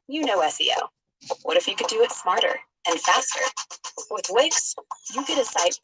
You know SEO. What if you could do it smarter and faster? With Wix, you get a site.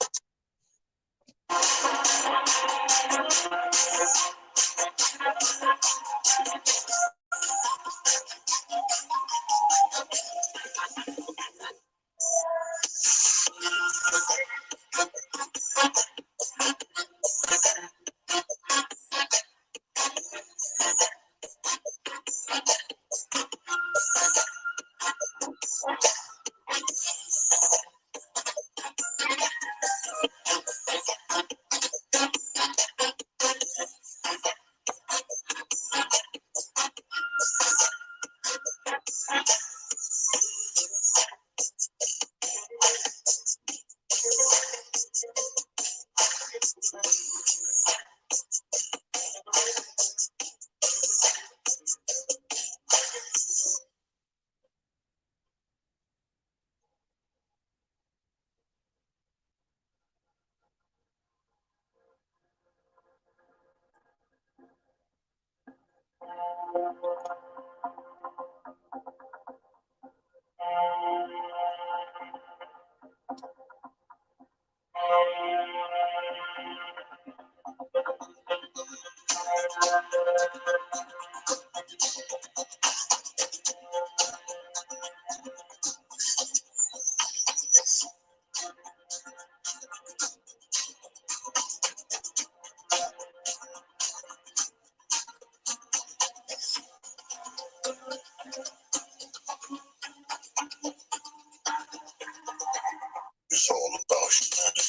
It's all about humanity.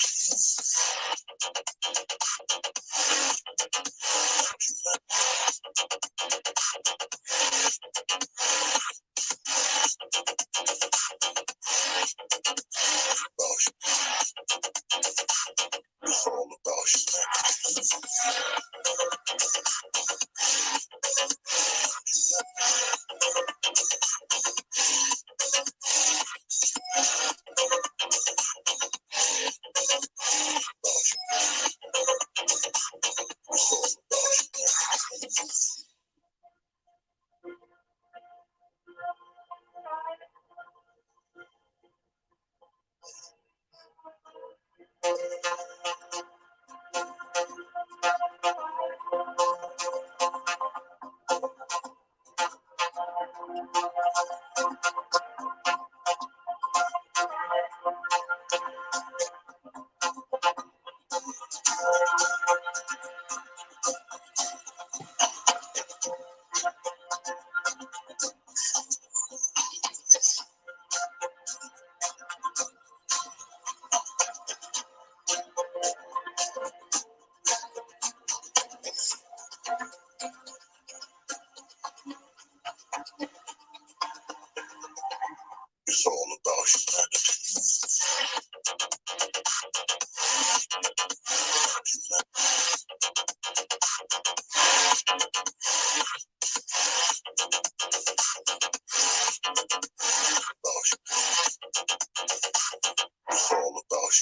It's all about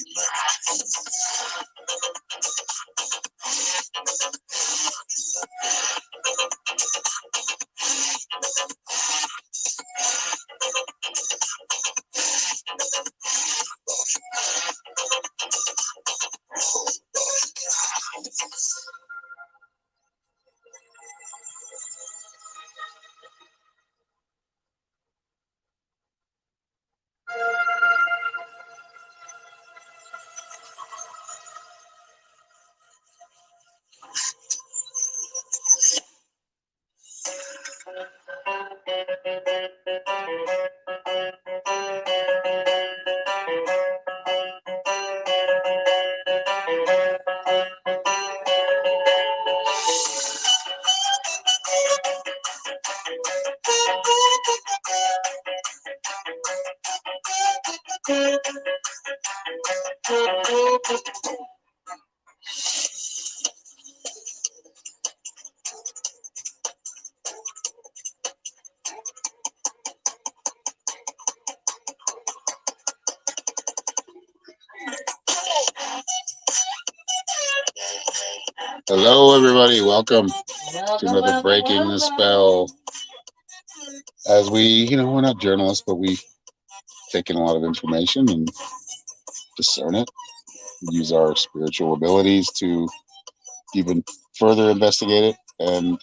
Hello, everybody. Welcome to another Breaking the Spell. As we're not journalists, but we take in a lot of information and discern it. Use our spiritual abilities to even further investigate it and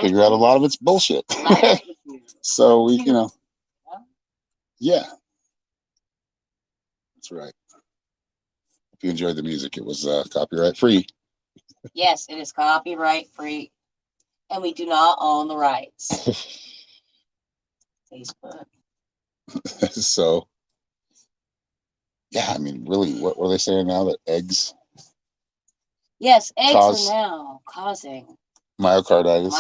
figure out a lot of its bullshit. So yeah, that's right. If you enjoyed the music, it was copyright free. Yes, it is copyright free, and we do not own the rights. Facebook. So, yeah, I mean, really, what are they saying now? That eggs? Yes, eggs are now causing myocarditis,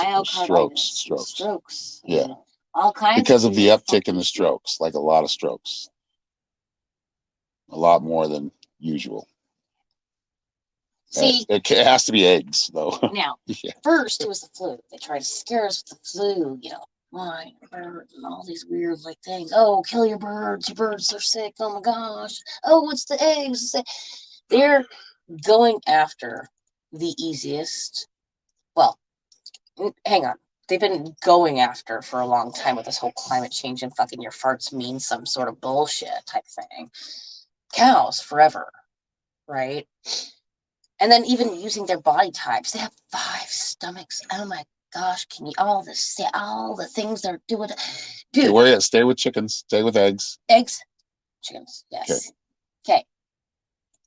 strokes. Yeah, all kinds because of the uptick in the strokes, like a lot of strokes, a lot more than usual. See, it has to be eggs, though. Now, yeah. First it was the flu. They tried to scare us with the flu, flying birds and all these weird things. Oh, kill your birds. Your birds are sick. Oh my gosh. Oh, it's the eggs. They're going after the easiest. Well, hang on. They've been going after for a long time with this whole climate change and fucking your farts mean some sort of bullshit type thing. Cows forever, right? And then even using their body types, they have 5 stomachs. Oh my gosh, can you all the things they're doing? Dude, stay with chickens, stay with eggs. Eggs, chickens, yes. Okay.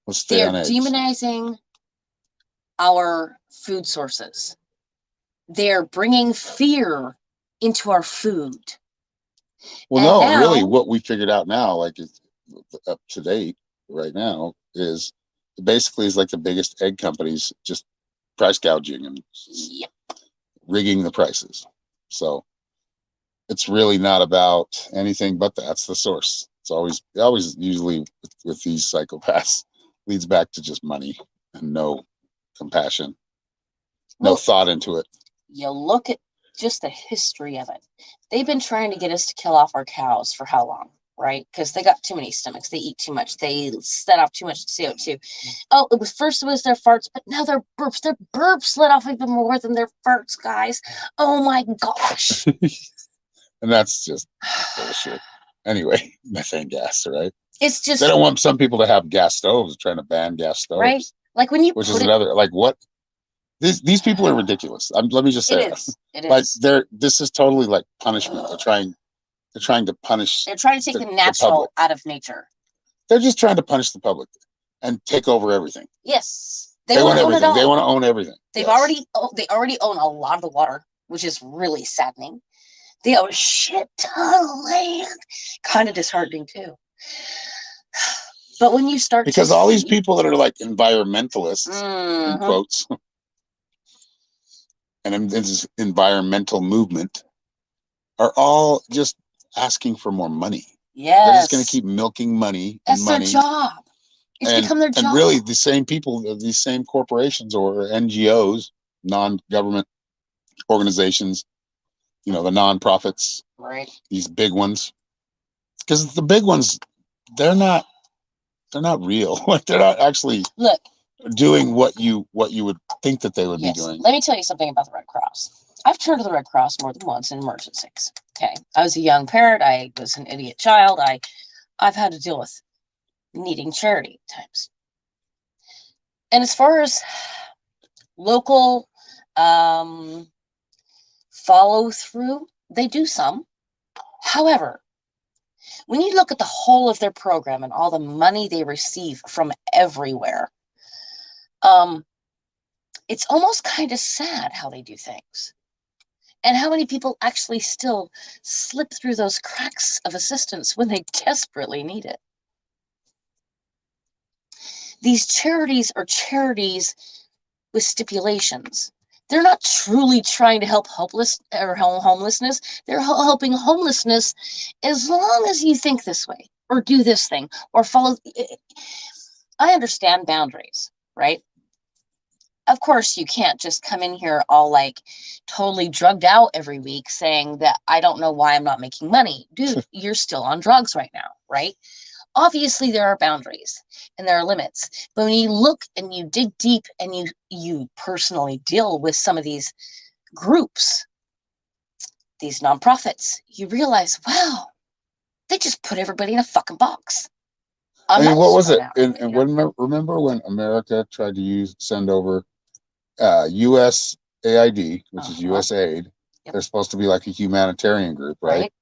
Let's stay on eggs. They're demonizing our food sources. They're bringing fear into our food. Well, and really, what we figured out now, like up to date right now, is basically is like the biggest egg companies just price gouging and rigging the prices. So it's really not about anything but that's the source. It's always usually with these psychopaths leads back to just money and no compassion, no thought into it. You look at just the history of it. They've been trying to get us to kill off our cows for how long? Right? Because they got too many stomachs. They eat too much. They set off too much CO2. Oh, it was their farts, but now their burps. Their burps let off even more than their farts, guys. Oh my gosh. And that's just bullshit. Anyway, methane gas, right? It's just they don't want some people to have gas stoves. Trying to ban gas stoves, right? Like when you, which is another what. These people are ridiculous. Let me just say it is. This is totally like punishment. They're trying to punish. They're trying to take the natural out of nature. They're just trying to punish the public and take over everything. Yes, they want everything. They want to own everything. They already own a lot of the water, which is really saddening. They own a shit ton of land. Kind of disheartening too. But when you start because all these people that are like environmentalists in quotes. And this environmental movement are all just asking for more money. Yes. They're just going to keep milking money. That's their job. It's become their job. And really the same people, these same corporations or NGOs, non-government organizations, the nonprofits, right? These big ones. Because the big ones, they're not real. Like they're not actually doing what you would think that they would be doing. Let me tell you something about the Red Cross. I've turned to the Red Cross more than once in emergencies. Okay. I was a young parent. I was an idiot child. I've had to deal with needing charity times. And as far as local follow through, they do some. However, when you look at the whole of their program and all the money they receive from everywhere, it's almost kind of sad how they do things and how many people actually still slip through those cracks of assistance when they desperately need it. These charities are charities with stipulations. They're not truly trying to help homelessness. They're helping homelessness as long as you think this way or do this thing or follow. I understand boundaries, right? Of course, you can't just come in here all totally drugged out every week saying that I don't know why I'm not making money. Dude, you're still on drugs right now, right? obviously there are boundaries and there are limits. But when you look and you dig deep and you personally deal with some of these groups, these nonprofits, you realize, wow, they just put everybody in a fucking box. I mean, what was it? And remember when America tried to send over USAID, which is USAID? Yep. They're supposed to be like a humanitarian group, right?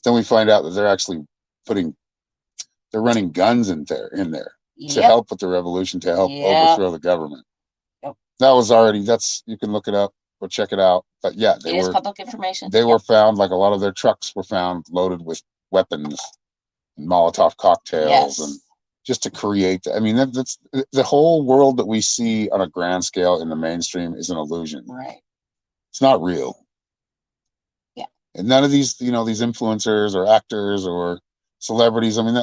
Then we find out that they're actually they're running guns in there to help with the revolution, to help overthrow the government. Yep. That was you can look it up or check it out. But yeah, it is public information. They were found, like a lot of their trucks were found loaded with weapons and Molotov cocktails and just to create. I mean, that's the whole world that we see on a grand scale in the mainstream is an illusion. Right. It's not real. Yeah. And none of these, these influencers or actors or celebrities. I mean,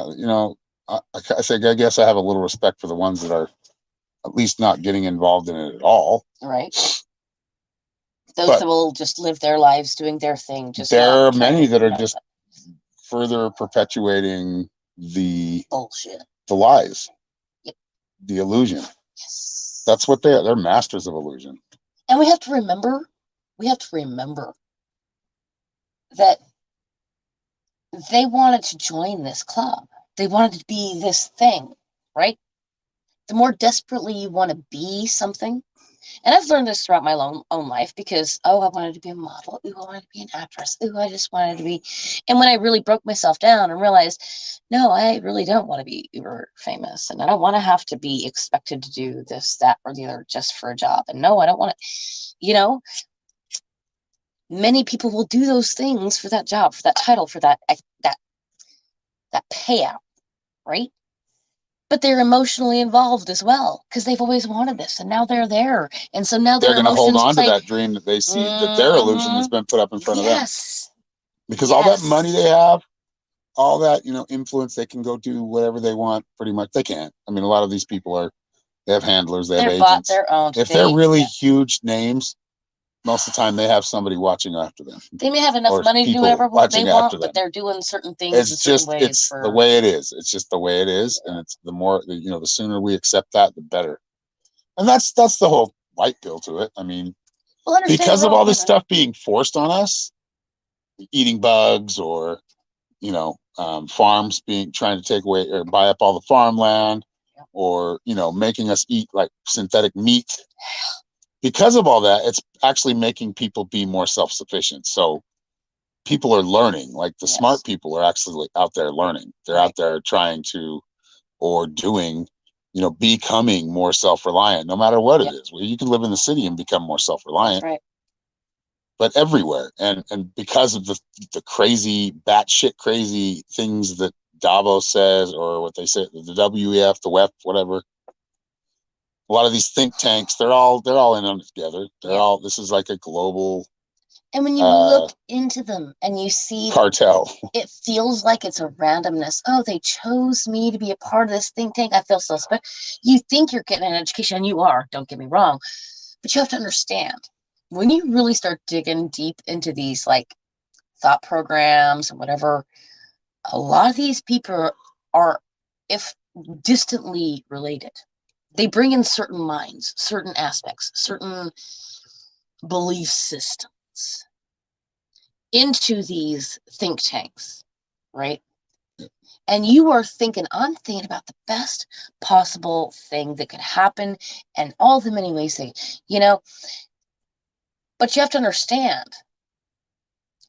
I guess I have a little respect for the ones that are at least not getting involved in it at all. Right. Those that will just live their lives doing their thing. There are many that are just further perpetuating the bullshit, the lies, the illusion. Yes. That's what they are. They're masters of illusion. And we have to remember that they wanted to join this club. They wanted to be this thing, right? The more desperately you want to be something, and I've learned this throughout my own life because, I wanted to be a model. I wanted to be an actress. I just wanted to be. And when I really broke myself down and realized, no, I really don't want to be uber famous. And I don't want to have to be expected to do this, that, or the other just for a job. And no, I don't want to, many people will do those things for that job, for that title, for that payout, right? But they're emotionally involved as well because they've always wanted this, and now they're there, and so now they're going to hold on to that dream that they see, that their illusion has been put up in front of them. Because all that money they have, all that influence, they can go do whatever they want. Pretty much, they can't. I mean, a lot of these people they have handlers, they have agents. Their own. If they're really huge names, most of the time they have somebody watching after them. They may have enough money to do whatever they want, but they're doing certain things. It's the way it is. It's just the way it is, and it's the more the sooner we accept that, the better. And that's the whole white pill to it. I mean, because of all this stuff being forced on us, eating bugs or farms trying to take away or buy up all the farmland, or making us eat like synthetic meat. Because of all that, it's actually making people be more self-sufficient. So people are learning, like the smart people are actually out there learning. They're out there trying to, or doing, becoming more self-reliant, no matter what it is. Well, you can live in the city and become more self-reliant. Right. But everywhere. And because of the crazy, batshit crazy things that Davos says, or what they say, the WEF, the WEF, whatever. A lot of these think tanks, they're all in on it together. This is like a global. And when you look into them and you see cartel, it feels like it's a randomness. Oh, they chose me to be a part of this think tank. I feel so special. You think you're getting an education, and you are, don't get me wrong, but you have to understand, when you really start digging deep into these like thought programs and whatever, a lot of these people are, if distantly related. They bring in certain minds, certain aspects, certain belief systems into these think tanks, right? And I'm thinking about the best possible thing that could happen and all the many ways but you have to understand,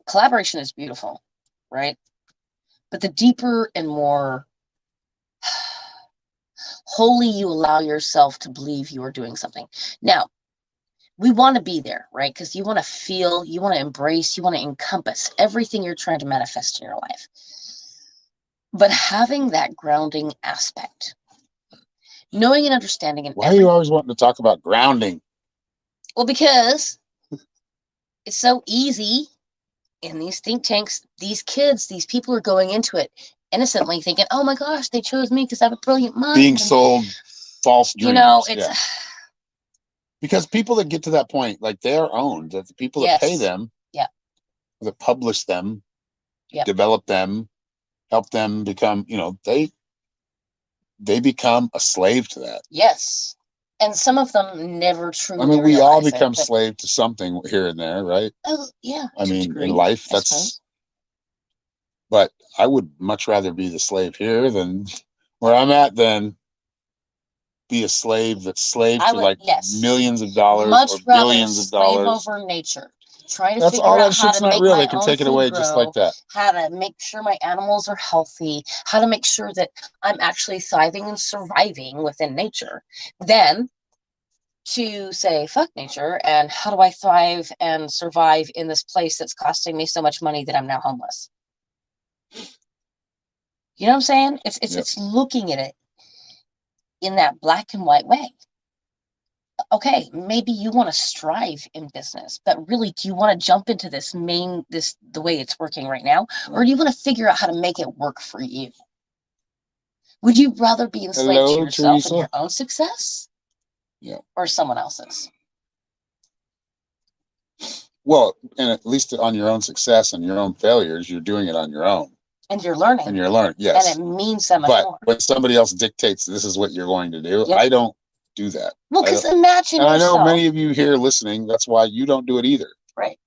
collaboration is beautiful, right? But the deeper and more wholly you allow yourself to believe you are doing something. Now, we want to be there, right? Because you want to feel, you want to embrace, you want to encompass everything you're trying to manifest in your life. But having that grounding aspect, knowing and understanding. Why are you always wanting to talk about grounding? Well, because it's so easy in these think tanks. These kids, these people are going into it innocently thinking, oh my gosh, they chose me because I have a brilliant mind. Being sold false dreams. Because people that get to that point, like, they are owned. The people that pay them, that publish them, develop them, help them become, they become a slave to that. Yes. And some of them never truly. I mean, we all become slave to something here and there, right? Oh, yeah. I mean, in life, that's. But I would much rather be the slave here than where I'm at than be a slave that's slave to like millions of dollars or billions of dollars. Over nature. Trying to that's figure all that out how shit's to not make real. my They can own take it food away grow, just like that. how to make sure my animals are healthy, how to make sure that I'm actually thriving and surviving within nature. Then to say, fuck nature, and how do I thrive and survive in this place that's costing me so much money that I'm now homeless? You know what I'm saying? It's looking at it in that black and white way. Okay, maybe you want to strive in business, but really, do you want to jump into the way it's working right now? Or do you want to figure out how to make it work for you? Would you rather be enslaved to yourself and your own success? Yeah. Or someone else's? Well, and at least on your own success and your own failures, you're doing it on your own. And you're learning. Yes. And it means so much more. But when somebody else dictates this is what you're going to do, I don't do that. Well, because imagine yourself. And I know many of you here listening, that's why you don't do it either. Right.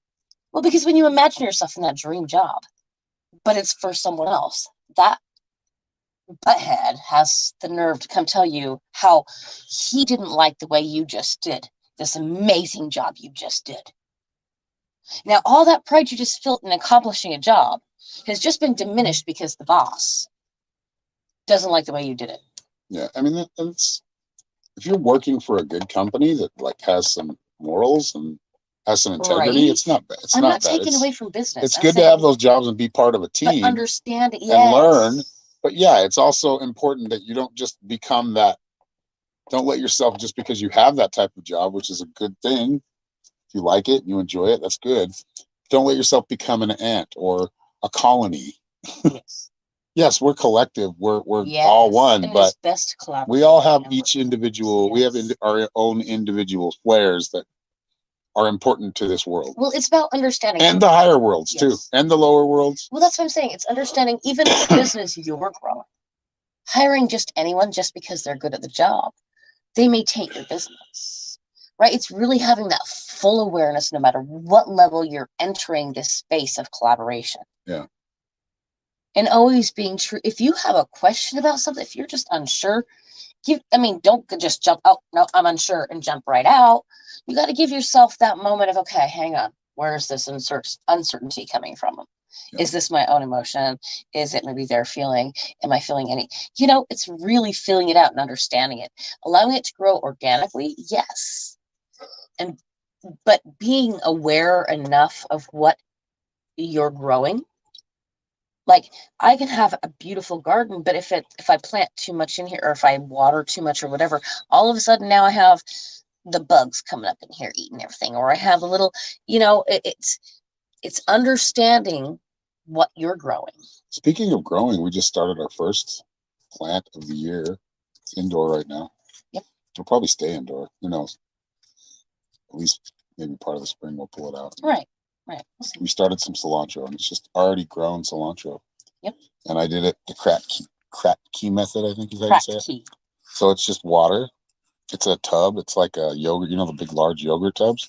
Well, because when you imagine yourself in that dream job, but it's for someone else, that butthead has the nerve to come tell you how he didn't like the way you just did this amazing job you just did. Now, all that pride you just felt in accomplishing a job has just been diminished because the boss doesn't like the way you did it. Yeah, I mean, that's if you're working for a good company that like has some morals and has some integrity, it's not bad. I'm not taking away from business. It's good to have those jobs and be part of a team, but understand it, and learn. But yeah, it's also important that you don't just become that. Don't let yourself, just because you have that type of job, which is a good thing. If you like it, you enjoy it, that's good. Don't let yourself become an ant or a colony. Yes. Yes, we're collective. We're all one, and but we all have each individual. We have our own individual flares that are important to this world. Well, it's about understanding. And the higher worlds too, and the lower worlds. Well, that's what I'm saying. It's understanding even the business you're growing. Hiring just anyone just because they're good at the job, they may take your business, right? It's really having that full awareness no matter what level you're entering this space of collaboration. Yeah. And always being true. If you have a question about something, if you're just unsure, don't just jump, oh, no, I'm unsure, and jump right out. You got to give yourself that moment of, okay, hang on. Where's this uncertainty coming from? Yeah. Is this my own emotion? Is it maybe their feeling? Am I feeling any? It's really feeling it out and understanding it. Allowing it to grow organically, yes. But being aware enough of what you're growing. Like, I can have a beautiful garden, but if I plant too much in here, or if I water too much or whatever, all of a sudden now I have the bugs coming up in here eating everything, or I have a little, it's understanding what you're growing. Speaking of growing, we just started our first plant of the year. It's indoor right now. Yep. It'll probably stay indoor. Who knows? At least maybe part of the spring we'll pull it out. Right. We started some cilantro, and it's just already grown cilantro. Yep. And I did it the crack key method, I think is how you say it. So it's just water. It's a tub. It's like a yogurt, the big, large yogurt tubs.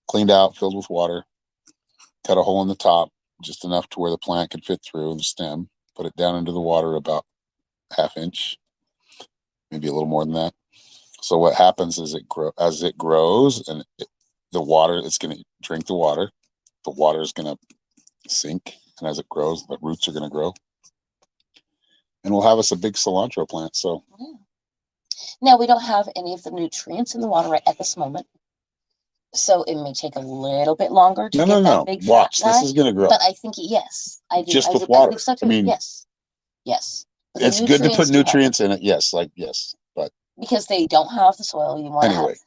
Cleaned out, filled with water. Cut a hole in the top, just enough to where the plant could fit through the stem. Put it down into the water about ½ inch, maybe a little more than that. So what happens is as it grows, and the water, it's going to drink the water. The water is going to sink, and as it grows, the roots are going to grow, and we'll have us a big cilantro plant. So now we don't have any of the nutrients in the water right at this moment, so it may take a little bit longer to get that big. Watch, this is going to grow. But I think yes, I do. Just with water. I mean, yes. But it's good to put nutrients in it. Yes, but because they don't have the soil you want. Anyway,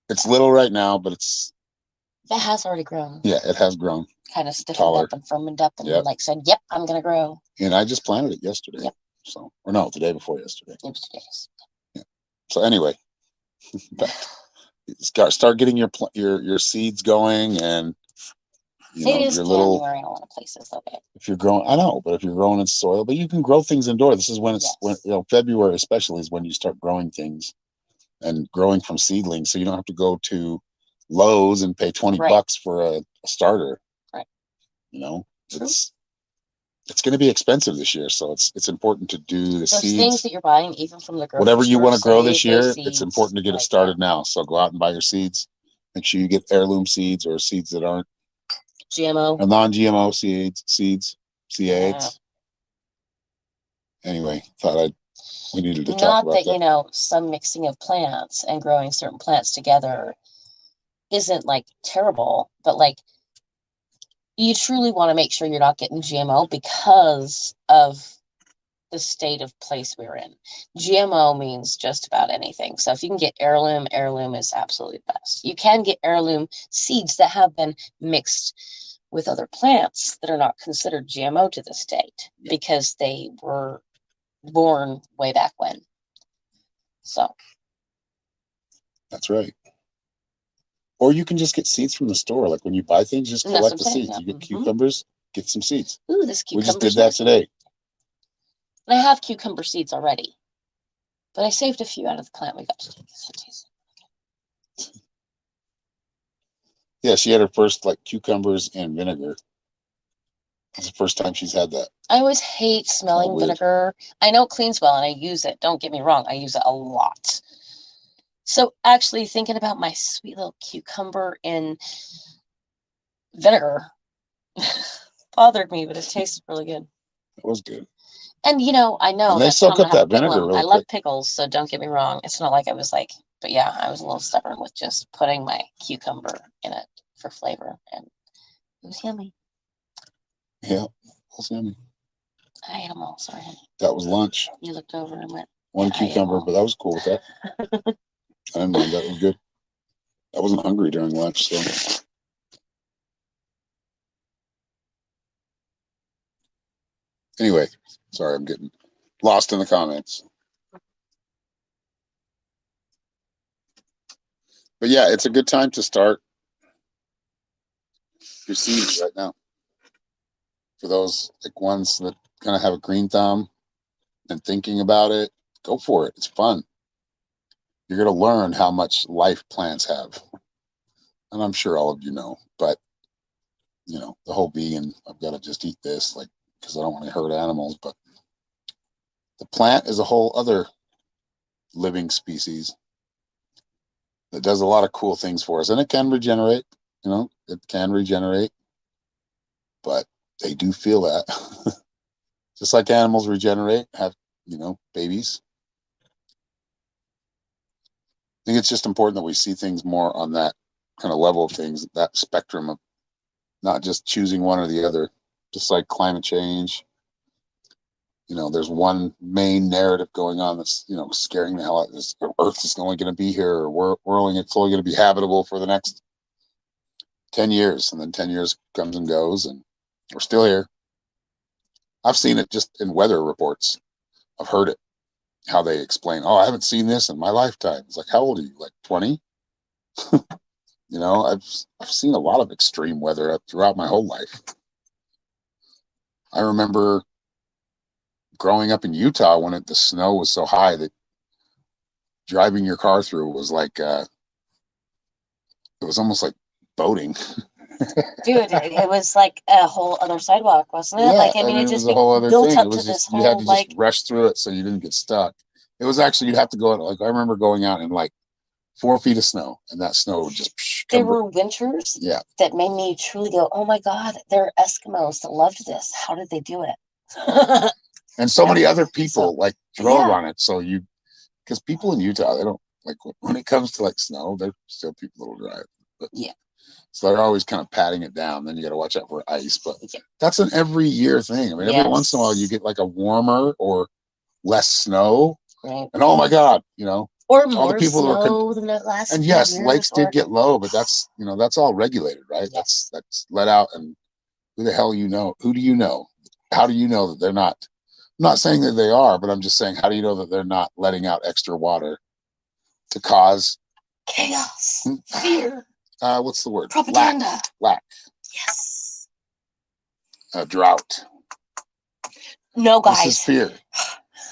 it's little right now, but that has already grown. Yeah, it has grown. Kind of stiffened up and firmed up, and said, "Yep, I'm gonna grow." And I just planted it yesterday. Yep. So, or no, the day before yesterday. It was today's. Yeah. So anyway, start getting your seeds going, and It is January in a lot of places, okay. If you're growing, I know, but if you're growing in soil, but you can grow things indoor. This is when it's when February especially is when you start growing things and growing from seedlings, so you don't have to go to Lowe's and pay $20 for a starter. Right. It's going to be expensive this year, so it's important to do the seeds. Things that you're buying, even from the grocery whatever you store, want to grow this year, it's important to get it started now. So go out and buy your seeds. Make sure you get heirloom seeds or seeds that aren't GMO or non-GMO seeds, C8s. Anyway, we needed to talk about that. Not that, some mixing of plants and growing certain plants together isn't like terrible, but like you truly want to make sure you're not getting GMO because of the state of place we're in. GMO means just about anything. So if you can get heirloom is absolutely the best. You can get heirloom seeds that have been mixed with other plants that are not considered GMO to this date because they were born way back when. So that's right. Or you can just get seeds from the store. Like when you buy things, just collect the seeds. You get cucumbers, get some seeds. Ooh, this cucumber. We just did that today. I have cucumber seeds already, but I saved a few out of the plant we got to taste. Yeah, she had her first cucumbers and vinegar. It's the first time she's had that. I always hate smelling vinegar. I know it cleans well and I use it. Don't get me wrong. I use it a lot. So actually thinking about my sweet little cucumber in vinegar bothered me, but it tasted really good. It was good. And I know and they soak up that vinegar really I love pickles, so don't get me wrong. It's not like I was like, but yeah, I was a little stubborn with just putting my cucumber in it for flavor, and it was yummy. Yeah, it was yummy. I ate them all. Sorry. That was lunch. You looked over and went, one cucumber, but I was cool with that. I didn't mind. That was good. I wasn't hungry during lunch, so. Anyway, sorry, I'm getting lost in the comments. But yeah, it's a good time to start your seeds right now. For those ones that kind of have a green thumb and thinking about it, go for it. It's fun. You're going to learn how much life plants have. And I'm sure all of you know, but the whole vegan, I've got to just eat this, because I don't want to hurt animals, but the plant is a whole other living species that does a lot of cool things for us, and it can regenerate. It can regenerate, but they do feel that. Just like animals regenerate, have babies. I think it's just important that we see things more on that kind of level of things, that spectrum of not just choosing one or the other. Just like climate change, there's one main narrative going on that's scaring the hell out of this. Earth is only going to be here, or it's only going to be habitable for the next 10 years, and then 10 years comes and goes, and we're still here. I've seen it just in weather reports. I've heard it, how they explain, I haven't seen this in my lifetime. It's like, how old are you? Like 20? I've seen a lot of extreme weather throughout my whole life. I remember growing up in Utah when the snow was so high that driving your car through was like, it was almost like boating. Dude, it was like a whole other sidewalk, wasn't it? Yeah, it was a whole other thing. It was just, you had to just rush through it so you didn't get stuck. It was actually, you'd have to go out, I remember going out in 4 feet of snow, and that snow would just There were winters that made me truly go, oh my God, there are Eskimos that loved this. How did they do it? And so many other people drove on it. So because people in Utah, they don't when it comes to snow, there's still people that will drive. But, so they're always kind of patting it down. Then you got to watch out for ice. But that's an every year thing. I mean, every once in a while you get a warmer or less snow. Right. And oh my God, or more all the people snow than the last and yes, years, lakes did get low, but that's that's all regulated, right? Yes. That's let out, and who the hell who do you know? How do you know that they're not? I'm not saying that they are, but I'm just saying, how do you know that they're not letting out extra water to cause chaos, fear? What's the word? Propaganda. Lack. Yes. a drought. No, guys. This is fear.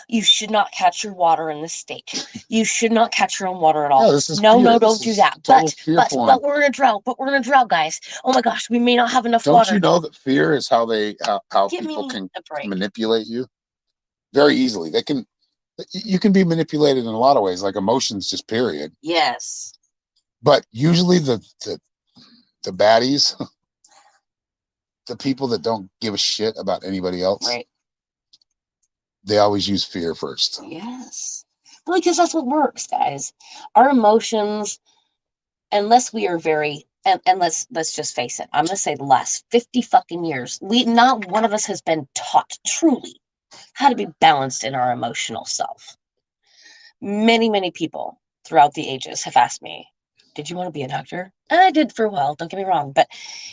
You should not catch your water in this state. You should not catch your own water at all. No, this is no, fear. no, This don't do is that. total But fearful. we're in a drought. But we're in a drought, guys. Oh my gosh, we may not have enough Don't water. you know that fear is how Give people me can a break. manipulate you very easily? You can be manipulated in a lot of ways, like emotions, just period. Yes. But usually the baddies, the people that don't give a shit about anybody else, right, they always use fear first. Yes. Well, because that's what works, guys. Our emotions, unless we are very and let's just face it, I'm gonna say the last 50 fucking years, not one of us has been taught truly how to be balanced in our emotional self. Many people throughout the ages have asked me, did you want to be a doctor? And I did for a while, don't get me wrong, but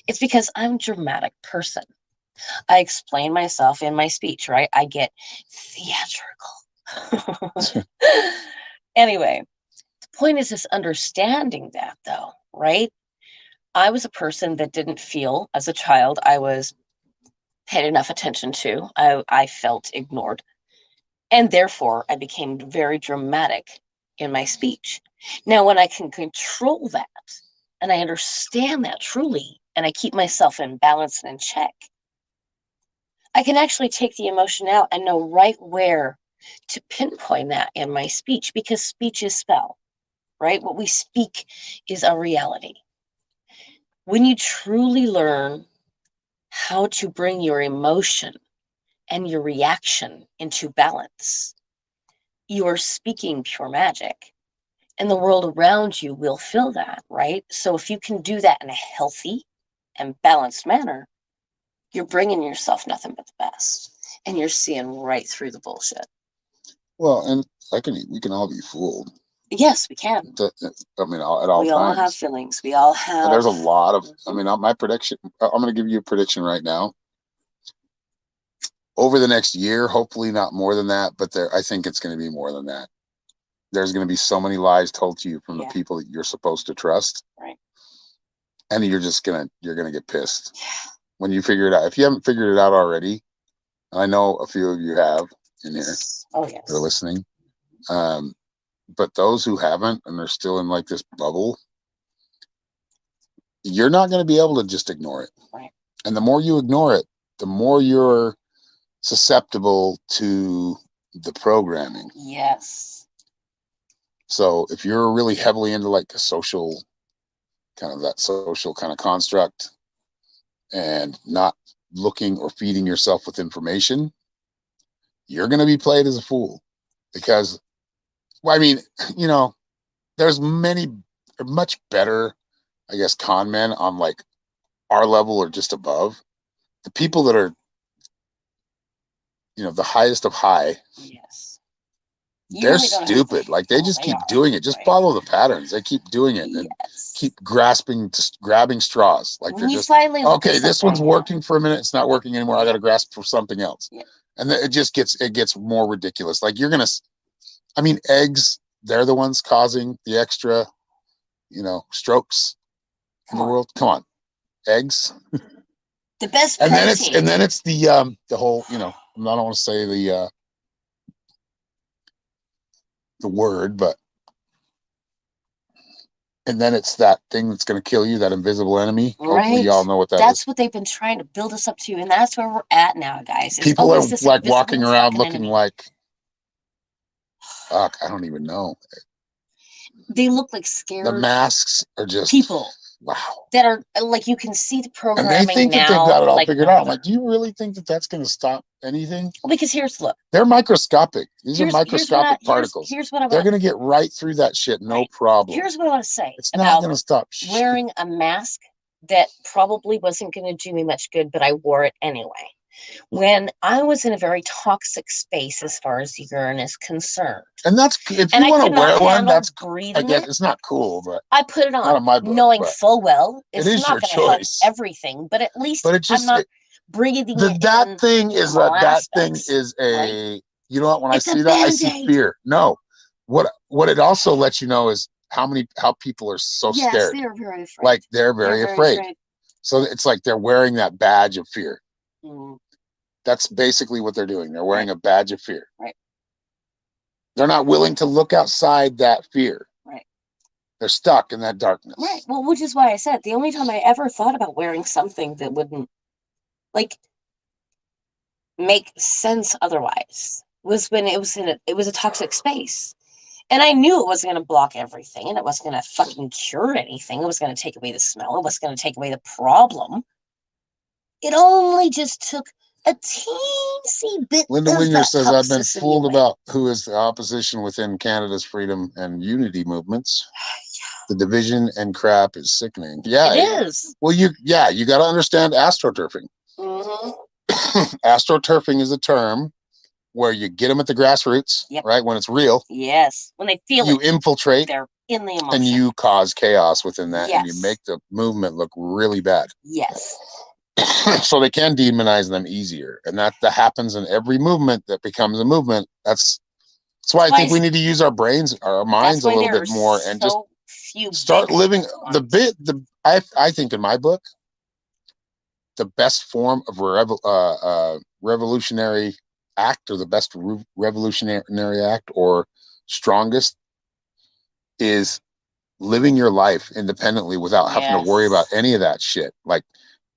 it's because I'm a dramatic person. I explain myself in my speech, right? I get theatrical. Anyway, the point is just understanding that, though, right? I was a person that didn't feel as a child I was paid enough attention to. I felt ignored. And therefore, I became very dramatic in my speech. Now, when I can control that and I understand that truly, and I keep myself in balance and in check, I can actually take the emotion out and know right where to pinpoint that in my speech, because speech is spell, right? What we speak is a reality. When you truly learn how to bring your emotion and your reaction into balance, you are speaking pure magic, and the world around you will feel that, right? So if you can do that in a healthy and balanced manner, you're bringing yourself nothing but the best, and you're seeing right through the bullshit. Well, and we can all be fooled. Yes, we can. I mean, at all we times. all have feelings. We all have. There's a lot of. I mean, my prediction. I'm going to give you a prediction right now. Over the next year, hopefully not more than that, but I think it's going to be more than that. There's going to be so many lies told to you from the people that you're supposed to trust, right? And you're gonna get pissed when you figure it out. If you haven't figured it out already, and I know a few of you have in here. Oh yes. They're listening. But those who haven't and they're still in like this bubble, you're not going to be able to just ignore it. Right. And the more you ignore it, the more you're susceptible to the programming. Yes. So if you're really heavily into like a social kind of construct and not looking or feeding yourself with information, you're going to be played as a fool. Because, well, I mean, there's much better, I guess, con men on like our level or just above. The people that are, the highest of high. Yes. They're stupid. Like they just keep doing it. Just follow the patterns. They keep doing it and keep grabbing straws. Like they're just okay. This one's working for a minute. It's not working anymore. I got to grasp for something else. Yeah. And then it gets more ridiculous. Like eggs. They're the ones causing the extra, strokes in the world. Come on, eggs. The best. And then it's the whole. I don't want to say the word, but and then it's that thing that's going to kill you, that invisible enemy. Right. Hopefully y'all know what that's what they've been trying to build us up to, and that's where we're at now, guys. People are like walking around looking like, fuck, I don't even know. They look like scared. The masks are just people. Wow. That are like, you can see the programming. And they think that they've got it all figured out. I'm like, do you really think that that's going to stop anything? Well, because look. They're microscopic. These are microscopic particles. Here's what they're going to get right through that shit, no problem. Here's what I want to say. It's not going to stop shit. Wearing a mask that probably wasn't going to do me much good, but I wore it anyway. When I was in a very toxic space as far as urine is concerned. And that's, if you want to wear one, that's, I guess it's not cool, but I put it on, not in my book, knowing full well it's not going to help everything, but at least I'm not breathing that thing is a, right? You know what, when it's I see that, I see fear. No, what it also lets you know is how people are so scared. They're very afraid. Like they're very afraid. So it's like they're wearing that badge of fear. Mm-hmm. That's basically what they're doing. They're wearing a badge of fear. Right. They're not willing to look outside that fear. Right. They're stuck in that darkness. Right. Well, which is why I said the only time I ever thought about wearing something that wouldn't like make sense otherwise was when it was a toxic space. And I knew it wasn't going to block everything and it wasn't going to fucking cure anything. It was going to take away the smell. It was going to take away the problem. It only just took a teensy bit. Linda of Winger that says, I've been toxicity fooled away. about who is the opposition within Canada's freedom and unity movements. The division and crap is sickening. Yeah, It is. Well, you got to understand astroturfing. Mm-hmm. Astroturfing is a term where you get them at the grassroots, Yep. right? When it's real. Yes. When they feel you it. Infiltrate. They're in the emotion. And you cause chaos within that. Yes. And you make the movement look really bad. Yes. So they can demonize them easier. And that happens in every movement that becomes a movement. That's why I think we need to use our brains, our minds a little bit more and just start living I think in my book, the best form of revolutionary act or the best revolutionary act or strongest is living your life independently without having to worry about any of that shit. Like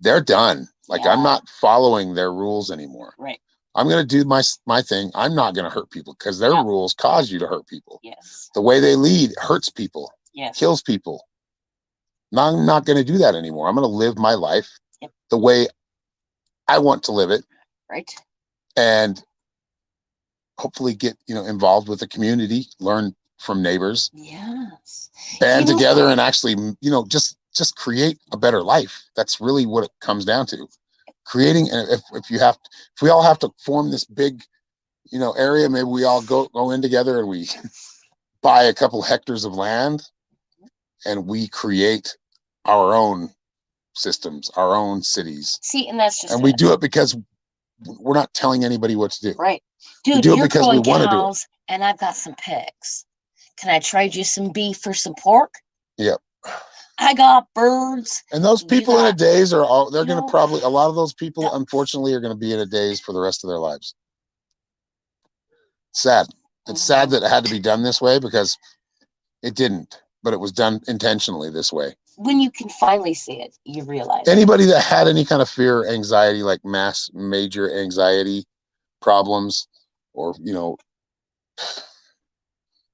they're done. Like I'm not following their rules anymore. Right. I'm going to do my thing. I'm not going to hurt people because their rules cause you to hurt people. Yes. The way they lead hurts people. Yes. Kills people. Now, I'm not going to do that anymore. I'm going to live my life the way I want to live it. Right. And hopefully get, involved with the community, learn from neighbors. Yes. Band together and actually, just create a better life. That's really what it comes down to. Creating, if we all have to form this big, area, maybe we all go in together and we buy a couple hectares of land and we create our own systems, our own cities. See, and that's just and we do it because we're not telling anybody what to do. Right. Dude, do it because we want to do it. And I've got some pigs. Can I trade you some beef for some pork? Yep. I got birds. And those people in a daze they're going to probably, a lot of those people, unfortunately, are going to be in a daze for the rest of their lives. Sad. It's sad that it had to be done this way because it didn't, but it was done intentionally this way. When you can finally see it, you realize. Anybody that had any kind of fear, anxiety, like major anxiety problems, or,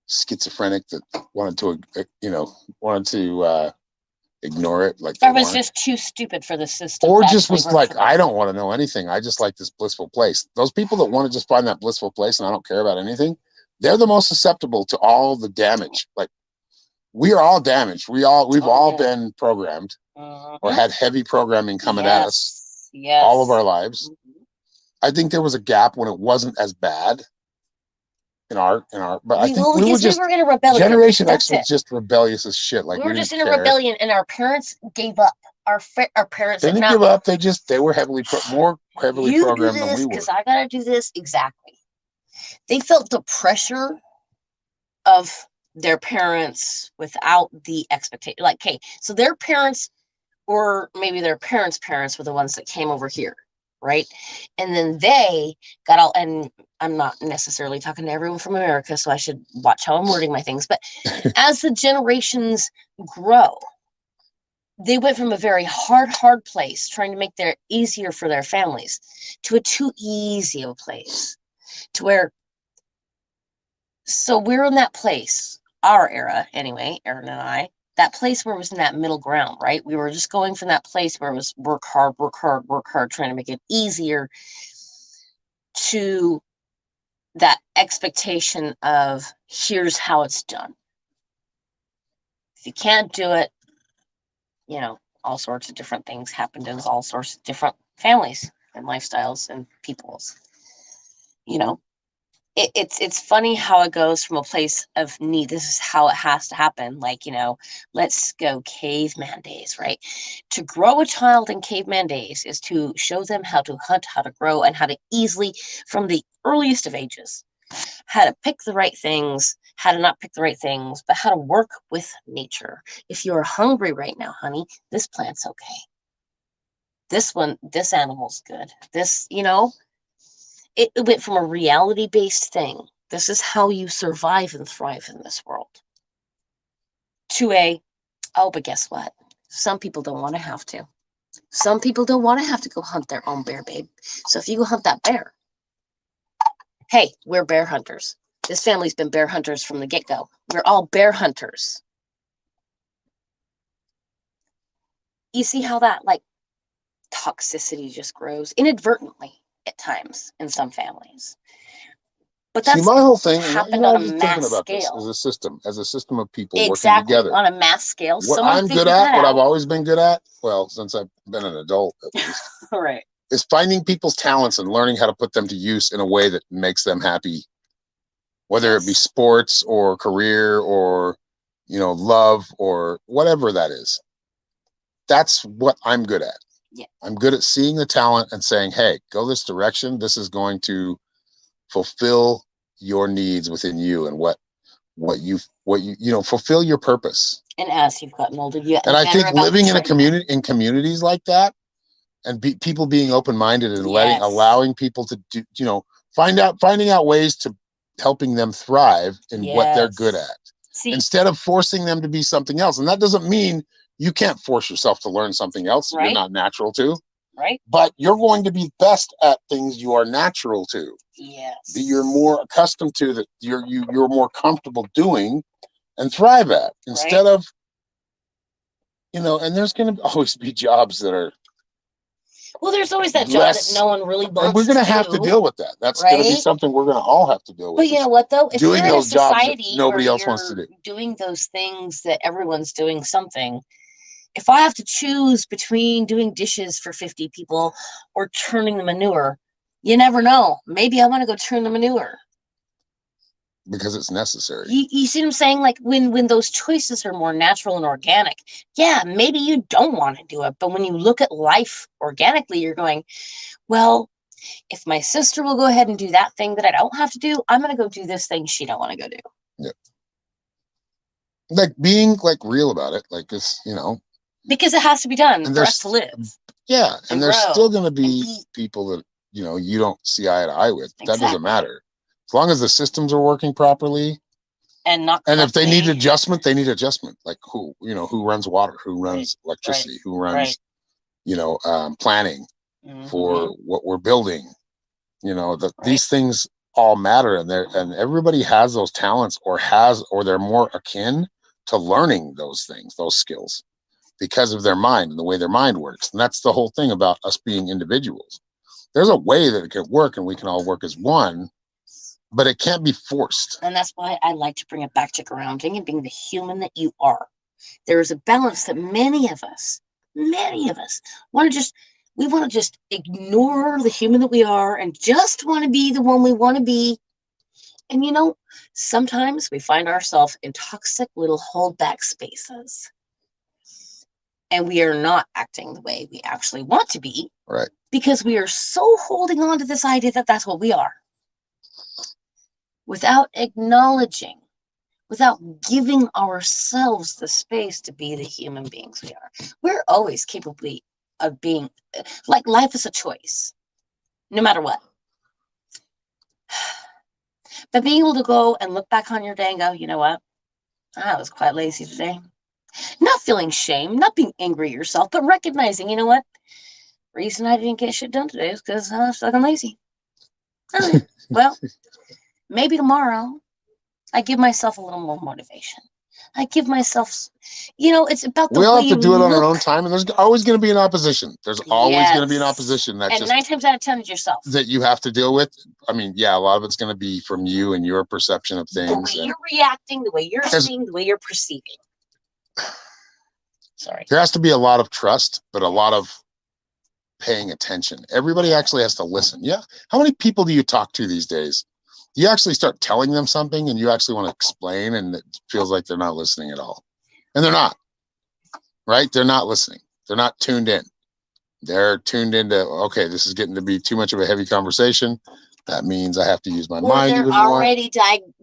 schizophrenic that wanted to ignore it, like that was just too stupid for the system, or just was like, I don't want to know anything, I just like this blissful place. Those people that want to just find that blissful place and I don't care about anything, they're the most susceptible to all the damage. Like we are all damaged. We've all been programmed or had heavy programming coming at us all of our lives. I think there was a gap when it wasn't as bad in our, but I think we were in a rebellion. Generation X was just rebellious as shit. Like we were just in a rebellion, and our parents gave up. Our parents didn't give up. They were more heavily programmed than we were. Because I gotta do this exactly. They felt the pressure of their parents without the expectation. Like, okay, so their parents, or maybe their parents' parents, were the ones that came over here, right? And then they got all, and I'm not necessarily talking to everyone from America, so I should watch how I'm wording my things. But as the generations grow, they went from a very hard place, trying to make it easier for their families, to a too easy a place, to where, so we're in that place, our era anyway, Aaron and I, that place where it was in that middle ground, right? We were just going from that place where it was work hard, trying to make it easier, to that expectation of here's how it's done. If you can't do it, all sorts of different things happened in all sorts of different families and lifestyles and peoples. It's funny how it goes from a place of need. This is how it has to happen. Like, let's go caveman days, right? To grow a child in caveman days is to show them how to hunt, how to grow, and how to easily, from the earliest of ages, how to pick the right things, how to not pick the right things, but how to work with nature. If you're hungry right now, honey, this plant's okay. this animal's good. This, it went from a reality-based thing. This is how you survive and thrive in this world. To but guess what? Some people don't want to have to. Some people don't want to have to go hunt their own bear, babe. So if you go hunt that bear, hey, we're bear hunters. This family's been bear hunters from the get-go. We're all bear hunters. You see how that, toxicity just grows inadvertently at times in some families. But that's my whole thing. happened on a mass about scale. This as a system of people working together on a mass scale. What I'm good at, what I've always been good at, well, since I've been an adult at least, right, is finding people's talents and learning how to put them to use in a way that makes them happy, whether it be sports or career or love or whatever that is. That's what I'm good at. Yeah. I'm good at seeing the talent and saying, hey, go this direction. This is going to fulfill your needs within you and what you fulfill your purpose. And as you've gotten older, and I think living in a community, in communities like that, and people being open-minded and allowing people to do, finding out ways to helping them thrive in what they're good at, instead of forcing them to be something else. And that doesn't mean you can't force yourself to learn something else you're not natural to. Right. But you're going to be best at things you are natural to. Yes. That you're more accustomed to, that you're more comfortable doing and thrive at, instead of, and there's going to always be jobs that are, well, there's always that job that no one really wants. And we're going to have to deal with that. That's going to be something we're going to all have to deal with. But you know what, though? If doing you're in those a society jobs that nobody else wants to do, doing those things that everyone's doing something. If I have to choose between doing dishes for 50 people or turning the manure, you never know. Maybe I want to go turn the manure. Because it's necessary. You see what I'm saying? Like when those choices are more natural and organic, yeah, maybe you don't want to do it. But when you look at life organically, you're going, well, if my sister will go ahead and do that thing that I don't have to do, I'm going to go do this thing she don't want to go do. Yeah. Like being real about it. Like it's, because it has to be done for us to live. Yeah. And there's still going to be people that, you don't see eye to eye with. That doesn't matter. As long as the systems are working properly. And if they need adjustment, they need adjustment. Like who runs water, who runs electricity, who runs, planning for what we're building. These things all matter, and everybody has those talents or they're more akin to learning those things, those skills, because of their mind and the way their mind works. And that's the whole thing about us being individuals. There's a way that it can work and we can all work as one, but it can't be forced. And that's why I like to bring it back to grounding and being the human that you are. There is a balance that many of us want to just ignore the human that we are and just want to be the one we want to be. And sometimes we find ourselves in toxic little holdback spaces. And we are not acting the way we actually want to be. Right. Because we are so holding on to this idea that that's what we are. Without acknowledging, without giving ourselves the space to be the human beings we are. We're always capable of being, life is a choice, no matter what. But being able to go and look back on your day and go, you know what? I was quite lazy today. Not feeling shame, not being angry at yourself, but recognizing, you know what? Reason I didn't get shit done today is because I was fucking lazy. All right. Well, maybe tomorrow I give myself a little more motivation. I give myself, it's about the way we all have to do it on our own time, and there's always going to be an opposition. There's always going to be an opposition. And 9 times out of 10 it's yourself. That you have to deal with. I mean, yeah, a lot of it's going to be from you and your perception of things. The way you're reacting, the way you're seeing, the way you're perceiving. Sorry. There has to be a lot of trust, but a lot of paying attention. Everybody actually has to listen. Yeah. How many people do you talk to these days? You actually start telling them something and you actually want to explain, and it feels like they're not listening at all. And they're not, right? They're not listening. They're not tuned in. They're tuned into, okay, this is getting to be too much of a heavy conversation. That means I have to use my mind. They're already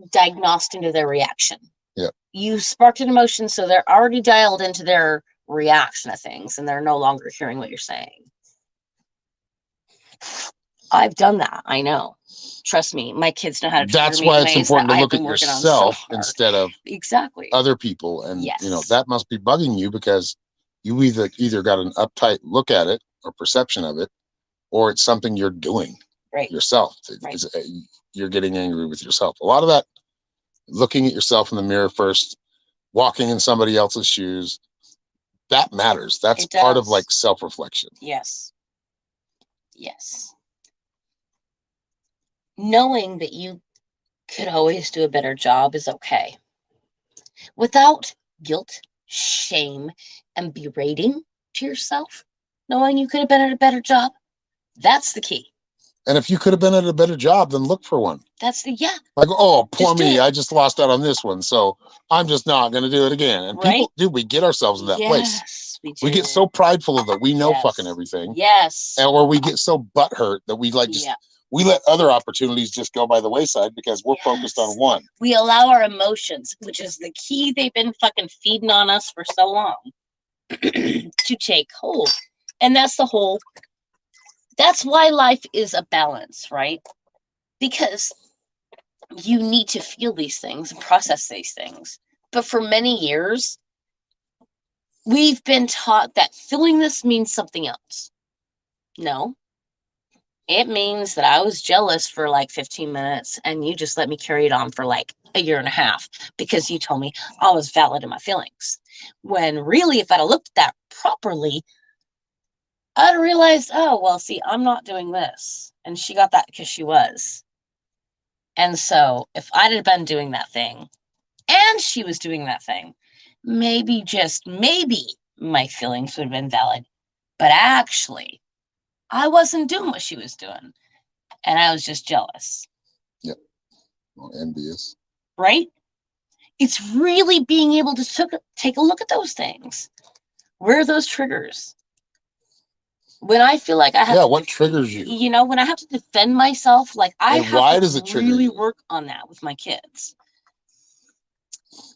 diagnosed into their reaction. Yeah. You sparked an emotion, so they're already dialed into their reaction to things, and they're no longer hearing what you're saying. I've done that. I know. Trust me, my kids know how to trigger That's me in why it's ways that important to I've look at been working on so yourself hard. instead of Exactly. other people. And, Yes. that must be bugging you because you either got an uptight look at it or perception of it, or it's something you're doing Right. yourself. Right. You're getting angry with yourself. A lot of that, looking at yourself in the mirror first, walking in somebody else's shoes, that matters. That's It part of does. like self-reflection. Yes. Yes. Knowing that you could always do a better job is okay. Without guilt, shame, and berating to yourself, knowing you could have been at a better job, that's the key. And if you could have been at a better job, then look for one. That's the, yeah. Like, oh, poor Just do me, it. I just lost out on this one, so I'm just not going to do it again. And Right? people, dude, we get ourselves in that place. Yes, we do. We get so prideful that we know Yes. fucking everything, Yes. or we get so butthurt that we like just Yeah. we let other opportunities just go by the wayside because we're focused on one. We allow our emotions, which is the key they've been fucking feeding on us for so long, to take hold. And that's the whole, that's why life is a balance, right? Because you need to feel these things and process these things. But for many years, we've been taught that feeling this means something else. No, it means that I was jealous for like 15 minutes and you just let me carry it on for like a year and a half because you told me I was valid in my feelings. When really, if I'd have looked at that properly, I'd have realized, oh, well, see, I'm not doing this. And she got that because she was. And so if I'd have been doing that thing and she was doing that thing, maybe, just maybe, my feelings would have been valid. But actually, I wasn't doing what she was doing. And I was just jealous. Yep. Well, envious. Right? It's really being able to take a look at those things. Where are those triggers? When I feel like I have what triggers you? You know, when I have to defend myself, like I and have why to does it trigger really you? work on that with my kids.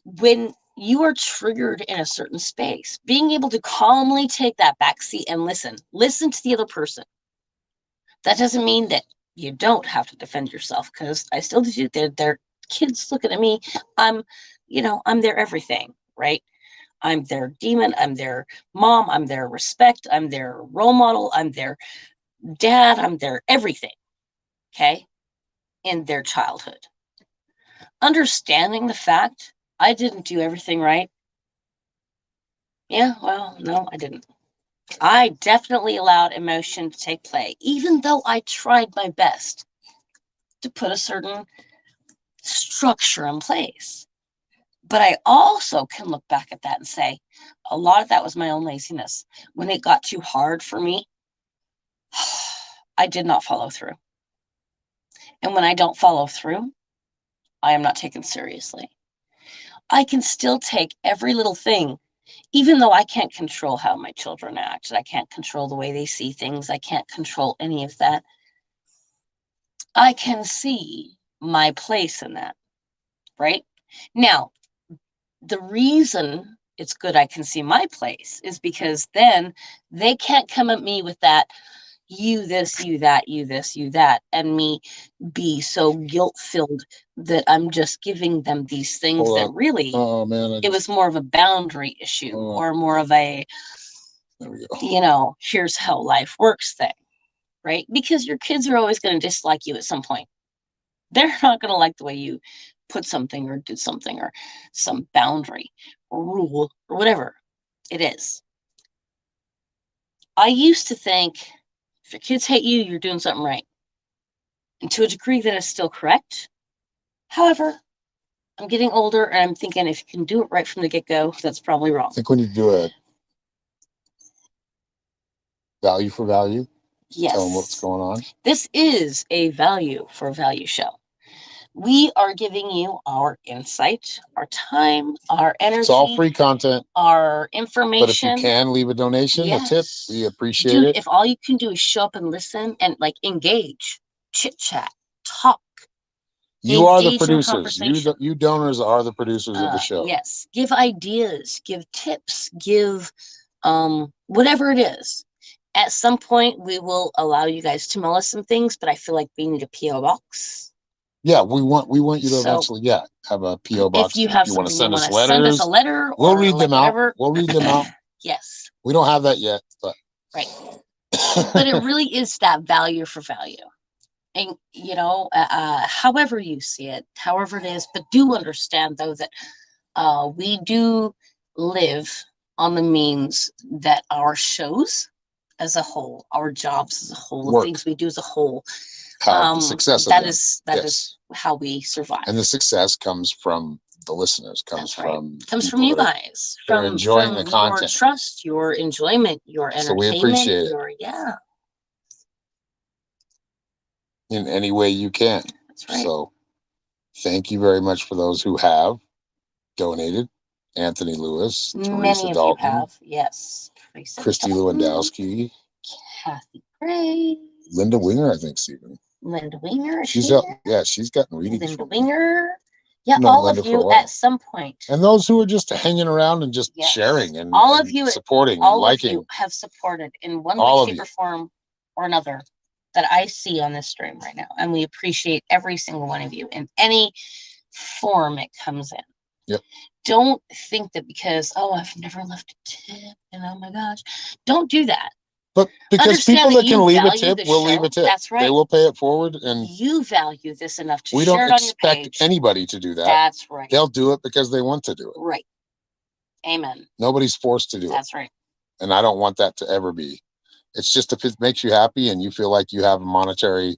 When you are triggered in a certain space, being able to calmly take that back seat and listen to the other person. That doesn't mean that you don't have to defend yourself, because I still do. They're kids looking at me. I'm their everything, right? I'm their demon. I'm their mom. I'm their respect. I'm their role model. I'm their dad. I'm their everything. Okay. In their childhood. Understanding the fact I didn't do everything right. Yeah, well, no, I didn't. I definitely allowed emotion to take play, even though I tried my best to put a certain structure in place. But I also can look back at that and say, a lot of that was my own laziness. When it got too hard for me, I did not follow through. And when I don't follow through, I am not taken seriously. I can still take every little thing, even though I can't control how my children act. I can't control the way they see things. I can't control any of that. I can see my place in that, right? Now, the reason it's good I can see my place is because then they can't come at me with that, you this, you that, you this, you that, and me be so guilt filled that I'm just giving them these things that really, oh man, it was more of a boundary issue or more of a, there we go. Here's how life works thing, right? Because your kids are always going to dislike you at some point. They're not going to like the way you put something or do something or some boundary or rule or whatever it is. I used to think if your kids hate you, you're doing something right. And to a degree, that is still correct. However, I'm getting older and I'm thinking if you can do it right from the get-go, that's probably wrong. I think we need to do a value for value. Yes. Tell them what's going on. This is a value for value show. We are giving you our insight, our time, our energy. It's all free content. Our information. But if you can leave a donation, a tip, we appreciate it. If all you can do is show up and listen and like engage, chit chat, talk. You are the producers. You donors are the producers of the show. Yes. Give ideas, give tips, give whatever it is. At some point, we will allow you guys to mail us some things, but I feel like we need a P.O. box. Yeah, we want you to eventually, have a P.O. box. If you have want to something send you want to send us a letter, we'll read them out. whatever. We'll read them out. Yes. We don't have that yet, but right. But it really is that value for value. And, however you see it, however it is, but do understand, though, that we do live on the means that our shows as a whole, our jobs as a whole, the things we do as a whole, have the success of that them. is how we survive. And the success comes from the listeners, comes from you guys, from enjoying the content, your trust, your enjoyment, your entertainment. So we appreciate it. In any way you can. That's right. So thank you very much for those who have donated. Anthony Lewis, Teresa Dalton, you have, yes. Christy Lewandowski, Kathy Gray, Linda Winger, I think, Stephen. Linda Winger. She's she's gotten readings. Linda Winger. Yeah, all of you at some point. And those who are just hanging around and just sharing and all of you supporting and all liking. Of you have supported in one way, shape, or form or another that I see on this stream right now. And we appreciate every single one of you in any form it comes in. Yep. Don't think that because, I've never left a tip and oh my gosh, don't do that. But because people that can leave a tip will leave a tip. That's right. They will pay it forward, and you value this enough to we share don't it on your page. expect anybody to do that. That's right. They'll do it because they want to do it. Right. Amen. Nobody's forced to do it. That's right. And I don't want that to ever be. It's just if it makes you happy and you feel like you have a monetary,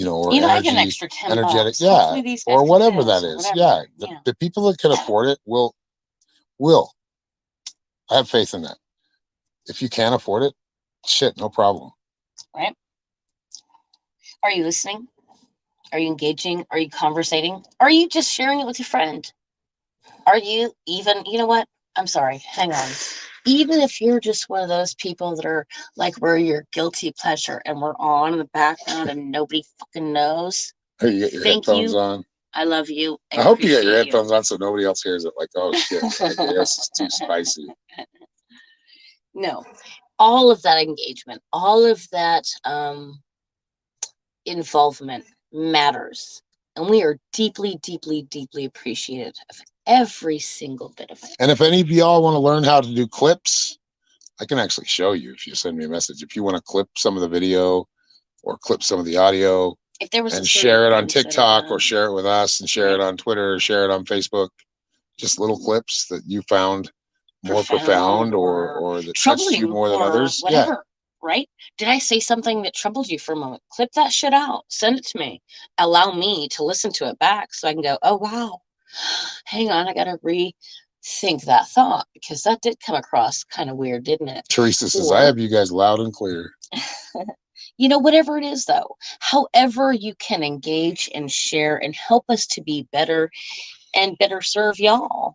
or energy, like an extra 10 energetic, bucks. or whatever that is. Whatever. The people that can afford it will. I have faith in that. If you can't afford it, shit, no problem. Right? Are you listening? Are you engaging? Are you conversating? Are you just sharing it with your friend? Are you even, you know what? I'm sorry, hang on. Even if you're just one of those people that are like, we're your guilty pleasure and we're on in the background and nobody fucking knows. Hey, you get your headphones on. I love you. I hope you get your headphones on so nobody else hears it. Like, oh shit, this is too spicy. No, all of that engagement, all of that involvement matters. And we are deeply, deeply, deeply appreciative of every single bit of it. And if any of y'all want to learn how to do clips, I can actually show you if you send me a message. If you want to clip some of the video or clip some of the audio and share it on TikTok or share it with us and share it on Twitter or share it on Facebook, just little clips that you found more profound or that touched you more than others. Whatever. Yeah. Right? Did I say something that troubled you for a moment? Clip that shit out. Send it to me. Allow me to listen to it back so I can go, oh, wow. Hang on. I got to rethink that thought because that did come across kind of weird, didn't it? Teresa says, I have you guys loud and clear. Whatever it is, though, however you can engage and share and help us to be better and better serve y'all.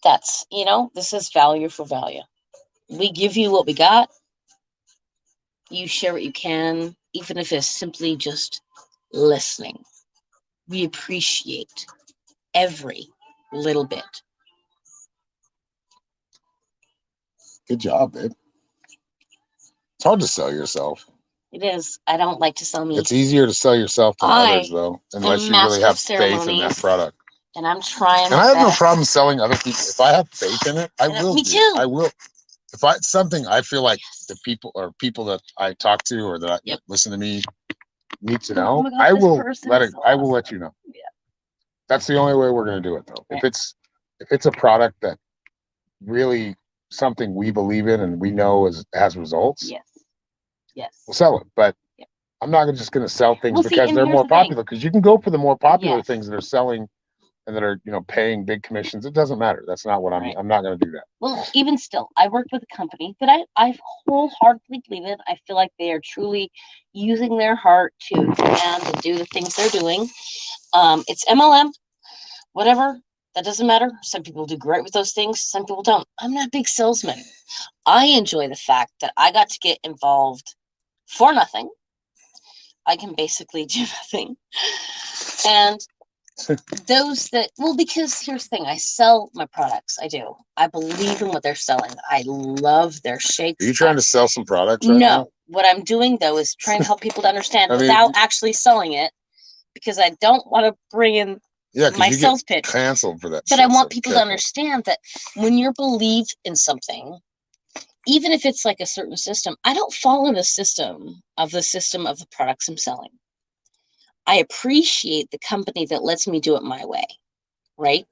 That's, this is value for value. We give you what we got. You share what you can, even if it's simply just listening. We appreciate every little bit. Good job, babe. It's hard to sell yourself. It is. I don't like to sell me. It's easier to sell yourself than others, though, unless you really have faith in that product. And I'm trying. And I have no problem selling other people. If I have faith in it, I will. Me too. I will. If it's something I feel like the people that I talk to or that listen to me need to know, I will let it. I will let you know. Yeah. That's the only way we're going to do it, though. Right. If it's a product that really something we believe in and we know has results, yes, we'll sell it. But I'm not just going to sell things because they're more popular. Because you can go for the more popular things that are selling and that are paying big commissions. It doesn't matter. That's not what I'm not going to do that. Well, even still, I worked with a company that I wholeheartedly believe in. I feel like they are truly using their heart to expand and do the things they're doing. It's MLM, whatever. That doesn't matter. Some people do great with those things. Some people don't. I'm not a big salesman. I enjoy the fact that I got to get involved for nothing. I can basically do nothing. And Those that, well, because here's the thing, I sell my products. I do. I believe in what they're selling. I love their shakes. Are you trying to sell some products right now? No. What I'm doing though is trying to help people to understand without actually selling it, because I don't want to bring in my sales pitch canceled for that. But I want people to understand that when you believe in something, even if it's like a certain system, I don't follow the system of the products I'm selling. I appreciate the company that lets me do it my way, right?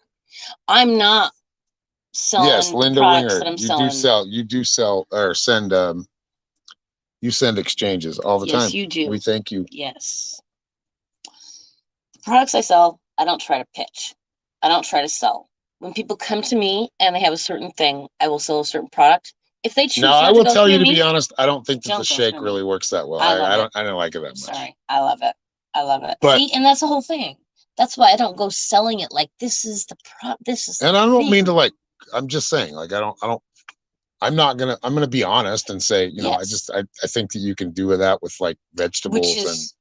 I'm not selling yes, Linda products Winger, that I'm you selling. do sell or send you send exchanges all the time. Yes, you do. We thank you. Yes. The products I sell, I don't try to pitch. I don't try to sell. When people come to me and they have a certain thing, I will sell a certain product. If they choose, I will tell you to be honest, I don't think that the shake really works that well. I don't like it that much. Sorry, I love it. I love it. But, see, and that's the whole thing. That's why I don't go selling it like this is the this is. And I don't mean to like. I'm just saying, like I'm gonna be honest and say, you know, I think that you can do that with like vegetables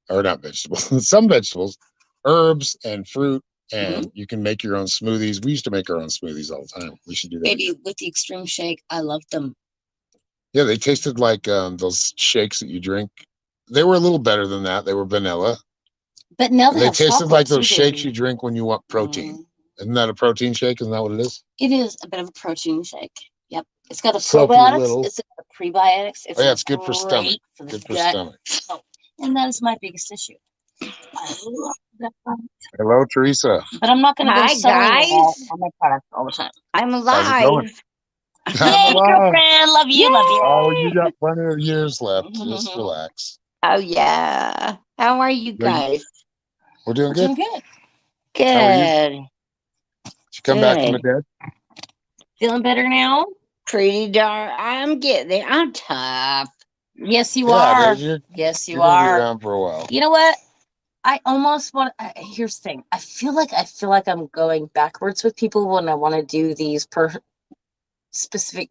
or not vegetables, some vegetables, herbs and fruit, and you can make your own smoothies. We used to make our own smoothies all the time. We should do that. Maybe with the extreme shake, I loved them. Yeah, they tasted like those shakes that you drink. They were a little better than that. They were vanilla. But now they tasted like those shakes you drink when you want protein. Isn't that a protein shake? Isn't that what it is? It is a bit of a protein shake. Yep. It's got the probiotics. It's got the prebiotics. It's good for stomach. Good for stomach. And that is my biggest issue. Hello, Teresa. But I'm not going to go selling all my products all the time. I'm alive. Hey, girlfriend. Love you. Yay! Love you. Oh, you got plenty of years left. Just relax. Oh, yeah. How are you guys? We're doing good. Good. How are you? Did you come back from the dead? Feeling better now? Pretty darn. I'm getting there. I'm tough. Yes, you are. Yes, you are. Be around for a while. You know what? I almost want. Here's the thing. I feel like I'm going backwards with people when I want to do these specific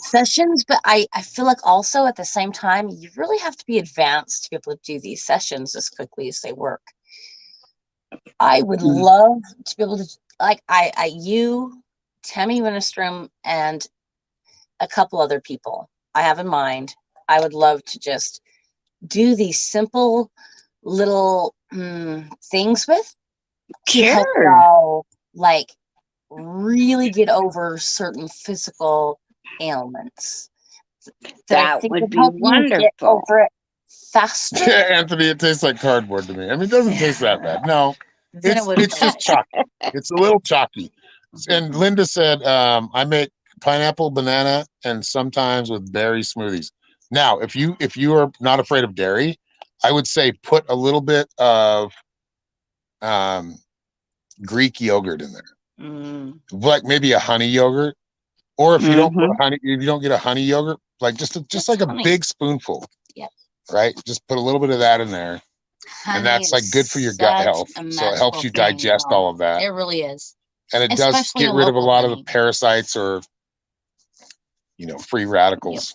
sessions, but I feel like also at the same time you really have to be advanced to be able to do these sessions as quickly as they work. I would love to be able to, like, you, Tammy Winistrom, and a couple other people I have in mind. I would love to just do these simple little things with to help y'all, like, really get over certain physical ailments. That would be wonderful. Get over it faster. Anthony, it tastes like cardboard to me. I mean, it doesn't taste that bad. No, it's just chalky. It's a little chalky. And Linda said, I make pineapple, banana, and sometimes with berry smoothies. Now, if you are not afraid of dairy, I would say put a little bit of Greek yogurt in there, like maybe a honey yogurt, or if you don't put honey, if you don't get a honey yogurt, like just like a big spoonful. Yeah. Right. Just put a little bit of that in there, and that's like good for your gut health. So it helps you digest all of that. It really is, and it does get rid of a lot of the parasites or free radicals.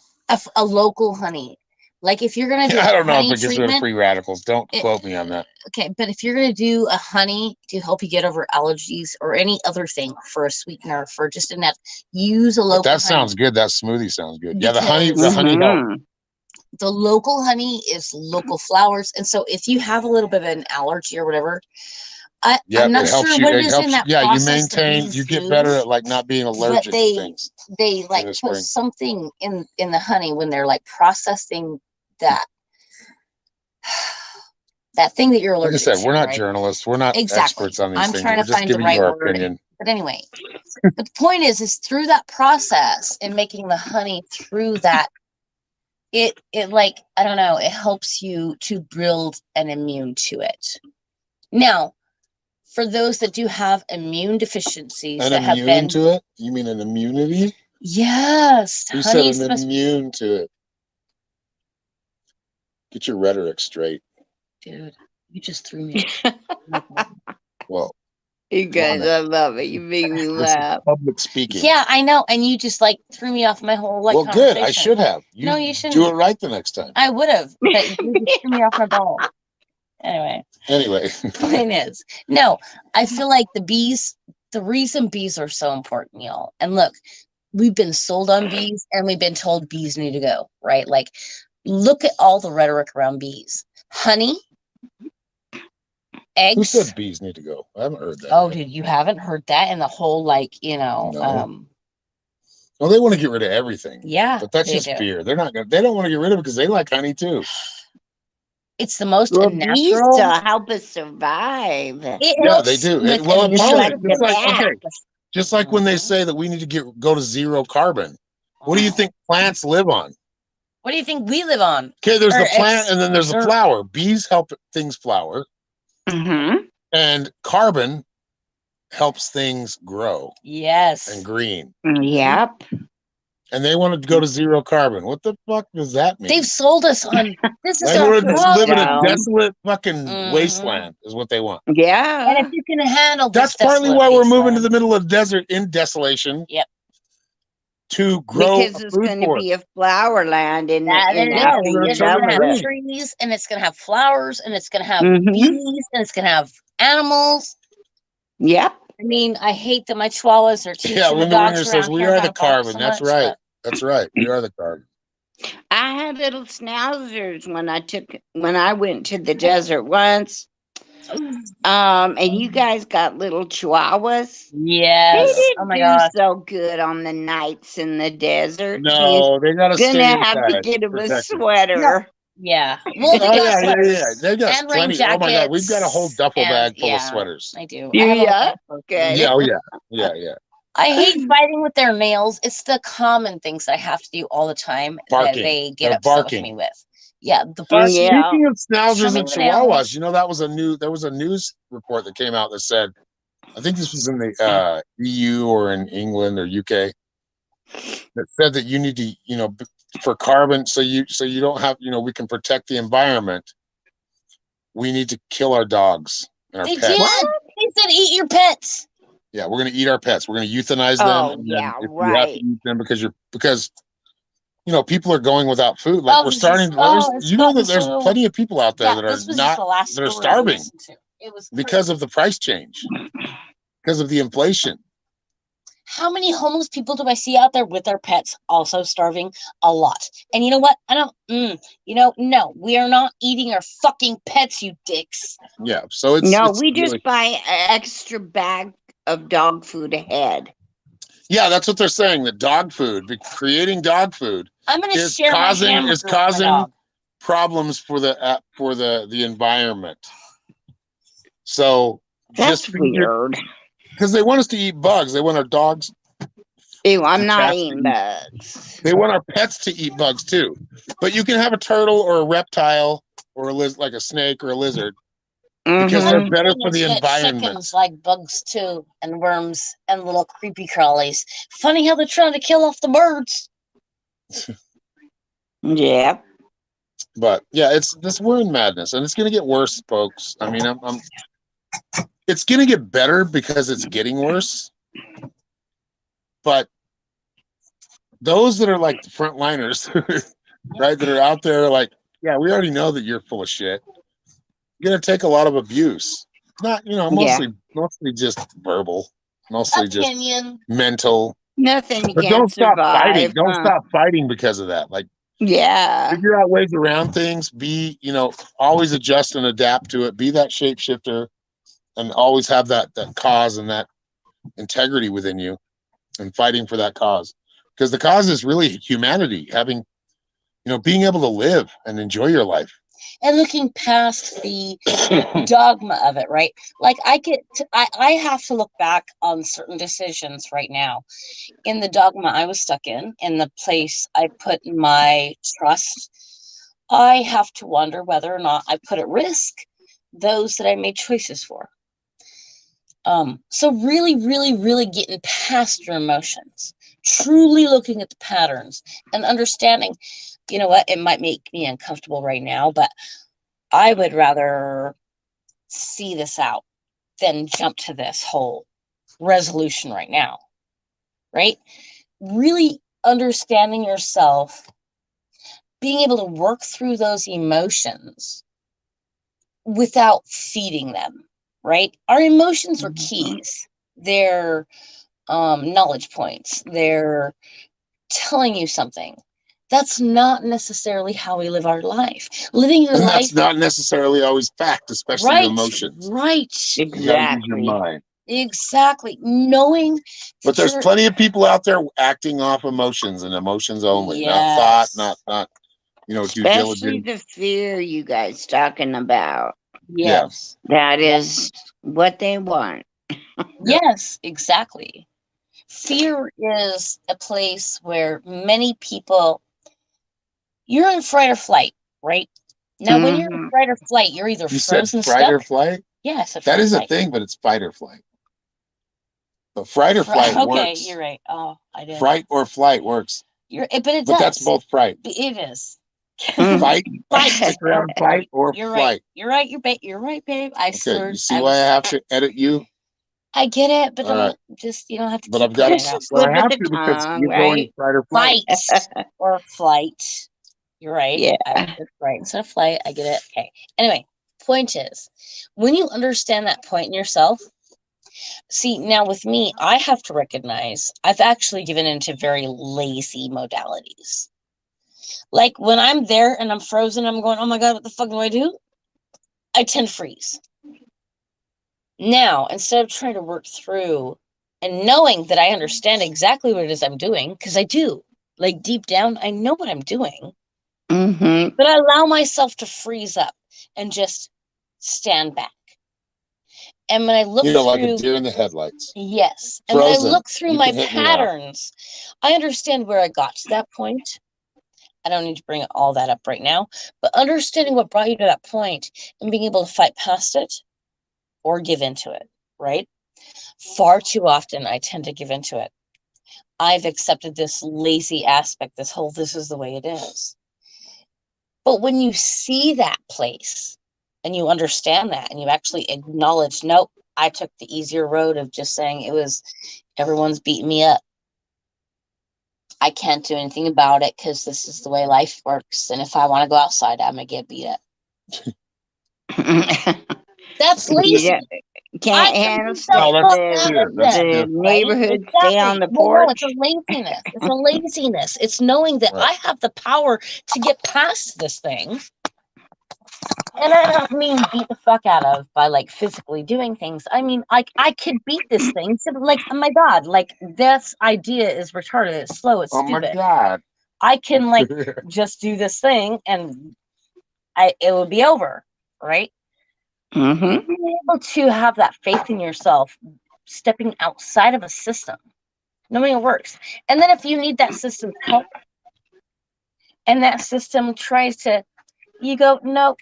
A local honey. Like if you're going to do I don't know if it gets rid of free radicals. Don't quote me on that. Okay, but if you're going to do a honey to help you get over allergies or any other thing for a sweetener, for just in that, use a local honey. Sounds good. That smoothie sounds good. Yeah, the honey help. The local honey is local flowers. And so if you have a little bit of an allergy or whatever, I'm not sure what it is in that process. You get better at like not being allergic to things. They like put something in the honey when they're like processing that thing that you're allergic to. Like I said, we're not journalists. We're not experts on these things. I'm trying to find the right word. Opinion. But anyway, but the point is through that process and making the honey through that, it like, I don't know, it helps you to build an immune to it. Now, for those that do have immune deficiencies that have been to it, you mean an immunity? Yes. Who said an immune to it? Get your rhetoric straight. Dude, you just threw me. Well, you guys, I love it. You make me laugh. Public speaking. Yeah, I know. And you just like threw me off my whole well, good. I should have. No, you shouldn't. Do it right the next time. I would have, but you just threw me off my ball. Anyway. Point is, no, I feel like the reason bees are so important, y'all. And look, we've been sold on bees and we've been told bees need to go, right? Like, look at all the rhetoric around bees. Honey, eggs. Who said bees need to go? I haven't heard that. Oh, dude, you haven't heard that in the whole, like, No. Well, they want to get rid of everything. Yeah. But that's just fear. They don't want to get rid of it because they like honey too. It's the most bees natural. to help us survive. Yeah, they do. Just like when they say that we need to go to zero carbon. What do you think plants live on? What do you think we live on? Okay, there's the plant and then there's the flower. Bees help things flower. And carbon helps things grow. Yes. And green. Yep. And they want to go to zero carbon. What the fuck does that mean? They've sold us on this is they our want to live in a problem. desolate fucking wasteland is what they want. Yeah. And if you can handle this, that's partly why we're moving to the middle of the desert in desolation. Yep. To grow because it's going to be a flower land in after you it's done going to with have it. trees and it's going to have flowers and it's going to have bees and it's going to have animals. Yep. I mean, I hate that my chihuahuas are teaching yeah, the when the dogs ringer around says we here are how the to bark carbon. so That's much, right. but- That's right. We are the carbon. I had little schnauzers when I went to the desert once. And you guys got little chihuahuas. Yes. They Oh didn't my do gosh. so good on the nights in the desert. No, they gotta stay Gonna have to inside, get them a protected. sweater. Yeah. Well, they got sweaters. yeah. They got and rain plenty. jackets. Oh my god, we've got a whole duffel bag full of yeah, sweaters. I do. Yeah. Okay. Yeah, oh yeah. I hate fighting with their nails. It's the common things I have to do all the time Barking. that they get They're upset barking. with me with. Yeah, the barking. Yeah. Speaking of schnauzers and Trimming the nails. chihuahuas, you know there was a news report that came out that said, I think this was in the EU or in England or UK, that said that you need to, for carbon, so you don't have, we can protect the environment. We need to kill our dogs and our pets. Did. They said eat your pets. Yeah, we're gonna eat our pets. We're gonna euthanize them. Oh, and yeah, if you have to right. eat them because people are going without food. Like we're starting. That there's plenty of people out there that are starving because of the price change, because of the inflation. How many homeless people do I see out there with their pets also starving? A lot. And you know what? I don't. No, we are not eating our fucking pets, you dicks. Yeah. So it's we just buy an extra bag of dog food ahead. Yeah, that's what they're saying. That dog food, creating dog food, I'm going to is share causing problems for the environment. So that's weird. Because they want us to eat bugs. They want our dogs. Ew, I'm not eating bugs. They want our pets to eat bugs too. But you can have a turtle or a reptile or like a snake or a lizard. Because they're better for the environment. Chickens like bugs too, and worms and little creepy crawlies. Funny how they're trying to kill off the birds. Yeah. But yeah, we're in madness, and it's gonna get worse, folks. I mean, it's gonna get better because it's getting worse. But those that are like the frontliners, right, that are out there, like, yeah, we already know that you're full of shit. You're gonna take a lot of abuse. Not, mostly just verbal, mostly just mental. Nothing you but can't don't stop survive, fighting. Don't stop fighting because of that. Like, figure out ways around things. Be, always adjust and adapt to it. Be that shapeshifter, and always have that cause and that integrity within you, and fighting for that cause. Because the cause is really humanity, having, being able to live and enjoy your life. And looking past the dogma of it, right? Like I have to look back on certain decisions right now in the dogma I was stuck in the place I put my trust. I have to wonder whether or not I put at risk those that I made choices for. So really, really, really getting past your emotions, truly looking at the patterns and understanding, you know what, it might make me uncomfortable right now, but I would rather see this out than jump to this whole resolution right now, right? Really understanding yourself, being able to work through those emotions without feeding them, right? Our emotions are keys. They're knowledge points. They're telling you something. That's not necessarily how we live our life. Living your And life. that's not necessarily always fact, especially right, your emotions. Right. You gotta use your Exactly. mind. Exactly. Knowing. But there's plenty of people out there acting off emotions and emotions only, not Yes. thought, not due Especially diligence. the fear you guys talking about. Yes. That is what they want. Yes, exactly. Fear is a place where many people, you're in fight or flight, right? Now, when you're in fight or flight, you're either You said frozen fight or stuck. flight? Yeah, I said That is a flight. thing, but it's fight or flight. But fright or flight Okay, works. you're right. Oh, I did. Fright or flight works. But it But does. that's both fright. It is. Fight, Fight. stick around, fight or You're flight. right. You're right. You're right, babe. I Okay, you see why I have to edit you? I get it, but All right. you don't have to. But keep I've got pointing it to. out. Well, I Slip have of to the because tongue, you're going right? fight or flight. Or flight. You're right. Yeah. I said right instead of flight. I get it. Okay. Anyway, point is, when you understand that point in yourself, see, now with me, I have to recognize I've actually given into very lazy modalities. Like when I'm there and I'm frozen, I'm going, oh my God, what the fuck do I do? I tend to freeze. Now, instead of trying to work through and knowing that I understand exactly what it is I'm doing, because I do, like deep down, I know what I'm doing, but I allow myself to freeze up and just stand back. And when I look through, like a deer in the headlights. Yes. Frozen. And when I look through my patterns, I understand where I got to that point. I don't need to bring all that up right now, but understanding what brought you to that point and being able to fight past it or give into it, right? Far too often, I tend to give into it. I've accepted this lazy aspect, this is the way it is. But when you see that place and you understand that and you actually acknowledge, nope, I took the easier road of just saying everyone's beating me up. I can't do anything about it because this is the way life works. And if I want to go outside, I'm going to get beat up. That's lazy. Can't handle the neighborhood, stay on the porch. No, it's a laziness. It's a laziness. It's knowing that I have the power to get past this thing. And I don't mean beat the fuck out of by like physically doing things. I mean, like I could beat this thing. So like, oh my God, like this idea is retarded. It's slow. It's stupid. Oh my God. I can like just do this thing and it will be over, right? Being able to have that faith in yourself, stepping outside of a system, knowing it works. And then if you need that system's help and that system tries to, you go, no,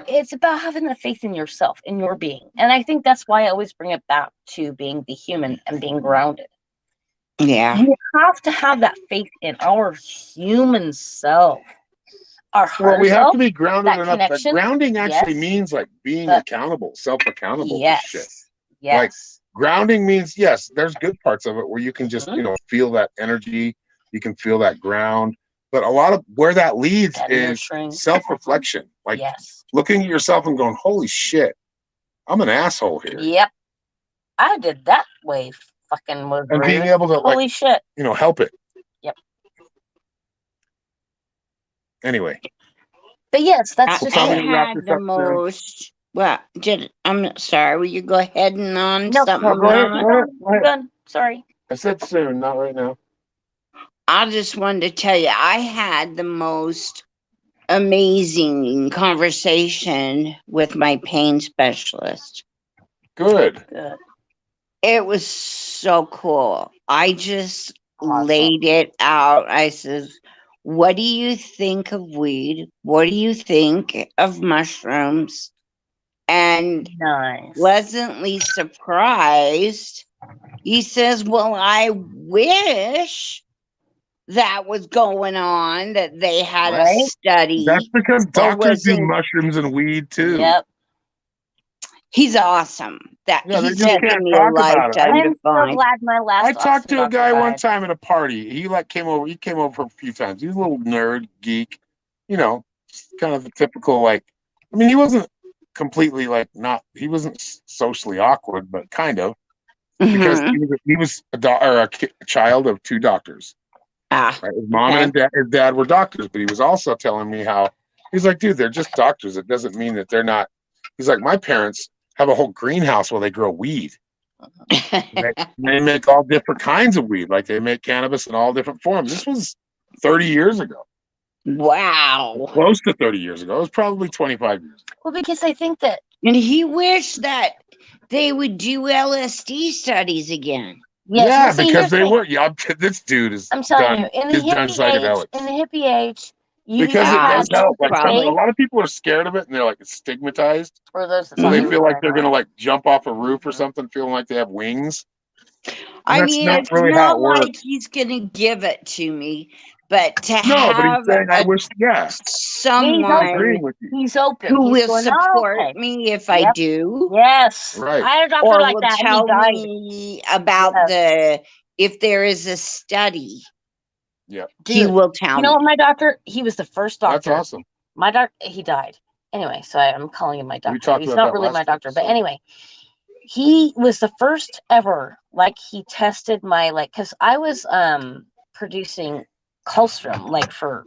it's about having the faith in yourself, in your being. And I think that's why I always bring it back to being the human and being grounded. Yeah. You have to have that faith in our human self. Well, we have to be grounded enough. But grounding actually means like being accountable, self-accountable for shit. Yes. Like grounding means, yes, there's good parts of it where you can just, feel that energy, you can feel that ground. But a lot of where that leads is self-reflection. Like looking at yourself and going, holy shit, I'm an asshole here. Yep. I did that way fucking was and being able to holy shit. Help it. Yep. Anyway. But yes, that's just I had the most I'm sorry, will you go ahead and on something? No, go ahead. Sorry. I said soon, not right now. I just wanted to tell you I had the most amazing conversation with my pain specialist. Good. It was so cool. I just laid it out. I says, what do you think of weed? What do you think of mushrooms? And pleasantly surprised, he says, well, I wish that was going on, that they had a study. That's because doctors do mushrooms and weed too. Yep. He's awesome. He's just taken can't me talk a lifetime about it. to find. So glad my last I talked to a guy one time at a party. He came over. He came over a few times. He's a little nerd geek, kind of the typical he wasn't completely like not. He wasn't socially awkward, but kind of because he was a child of two doctors. Right? His mom and his dad were doctors, but he was also telling me how he's like, dude, they're just doctors. It doesn't mean that they're not. He's like, my parents have a whole greenhouse where they grow weed. They make all different kinds of weed, like they make cannabis in all different forms. This was 30 years ago. Wow. Close to 30 years ago. It was probably 25 years ago. Well, because I think that. And he wished that they would do LSD studies again. Yes, yeah, see, because they were. Yeah, this dude is. I'm telling you, in the hippie age, because it does help. Like a lot of people are scared of it, and they're like it's stigmatized, or those that so they feel like they're gonna like jump off a roof or something, feeling like they have wings. I mean, it's really not like he's gonna give it to me, but to have but he's saying, I wish, someone he's open. who will support me if I do. Yes, right. I had a doctor or like will that. Tell me about if there is a study. Yeah, dude, he will tell me. You know what, my doctor? He was the first doctor. That's awesome. My doctor, he died. Anyway, so I'm calling him my doctor. He's not really my doctor, but anyway, he was the first ever. Like he tested my because I was producing colostrum for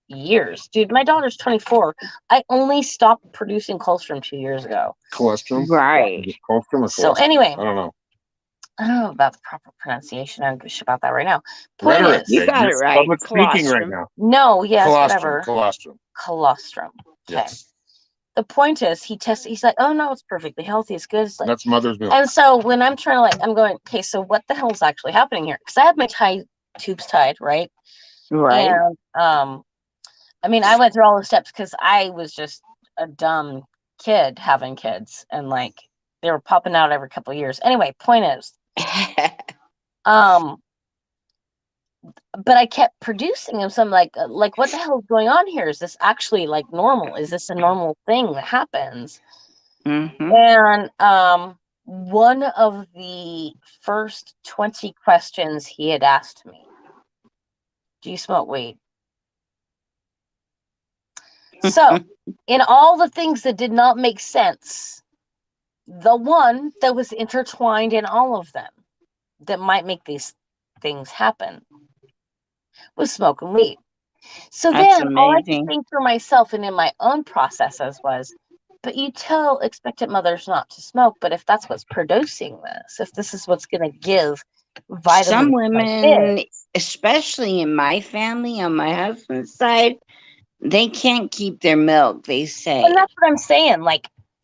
years, dude. My daughter's 24. I only stopped producing colostrum 2 years ago. Colostrum, right? Yeah. Colostrum or so anyway, I don't know about the proper pronunciation. I don't give a shit about that right now. Rhetoric, you got it right. Public speaking right now. No, yes, colostrum, whatever. Colostrum. Okay. Yes. The point is, he tested. He's like, "Oh no, it's perfectly healthy. It's good." It's like, that's mother's milk. And so when I'm trying to I'm going, okay, so what the hell is actually happening here? Because I have my tubes tied, right? Right. And I mean, I went through all the steps because I was just a dumb kid having kids, and they were popping out every couple of years. Anyway, point is, but I kept producing them. So I'm like, what the hell is going on here? Is this actually normal? Is this a normal thing that happens? Mm-hmm. And one of the first 20 questions he had asked me, do you smoke weed? So in all the things that did not make sense, the one that was intertwined in all of them that might make these things happen was smoking weed. So That's then amazing. all I could think for myself and in my own processes was, but you tell expectant mothers not to smoke, but if that's what's producing this, if this is what's going to give vitamins, some women, especially in my family on my husband's side, they can't keep their milk, they say. And that's what I'm saying.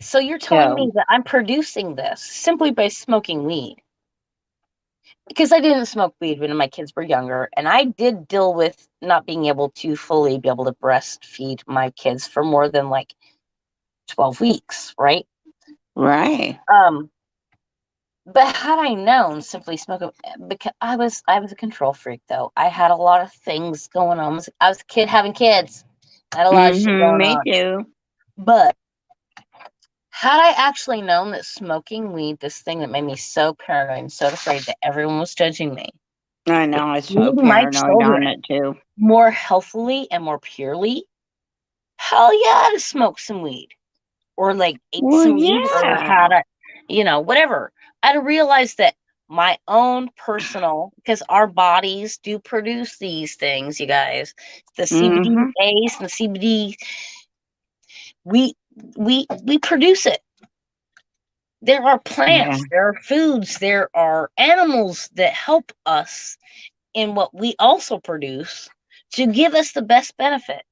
So you're telling me that I'm producing this simply by smoking weed. Because I didn't smoke weed when my kids were younger, and I did deal with not being able to fully be able to breastfeed my kids for more than 12 weeks, right? Right. But had I known simply smoking, because I was a control freak though. I had a lot of things going on. I was a kid having kids. I had a lot of shit going on. Me too. But had I actually known that smoking weed, this thing that made me so paranoid and so afraid that everyone was judging me. I know, I was so paranoid on it too. More healthily and more purely, hell yeah, to smoke some weed. Or ate some weed or had whatever. I'd realize that my own personal, because our bodies do produce these things, you guys. The CBDAs and the CBD, we produce it. There are plants, there are foods, there are animals that help us in what we also produce to give us the best benefit.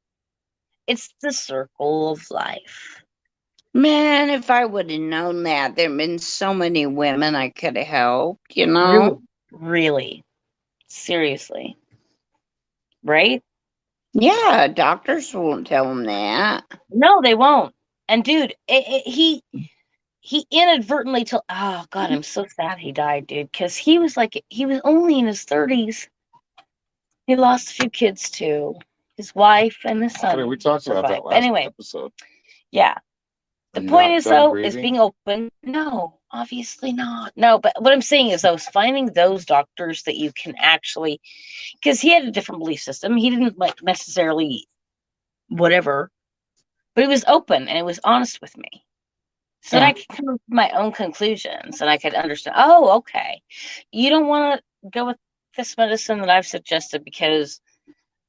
It's the circle of life. Man, if I would have known that, there'd been so many women I could have helped, Really. Seriously. Right? Yeah, doctors won't tell them that. No, they won't. And dude, he inadvertently told, oh God, I'm so sad he died, dude. Because he was only in his 30s. He lost a few kids too. His wife and his son. We talked about that last episode. Yeah. The point is, though, is being open. No, obviously not. No, but what I'm saying is, I was finding those doctors that you can actually, because he had a different belief system. He didn't necessarily whatever, but he was open and it was honest with me. so that I could come up with my own conclusions and I could understand, oh, okay, you don't want to go with this medicine that I've suggested because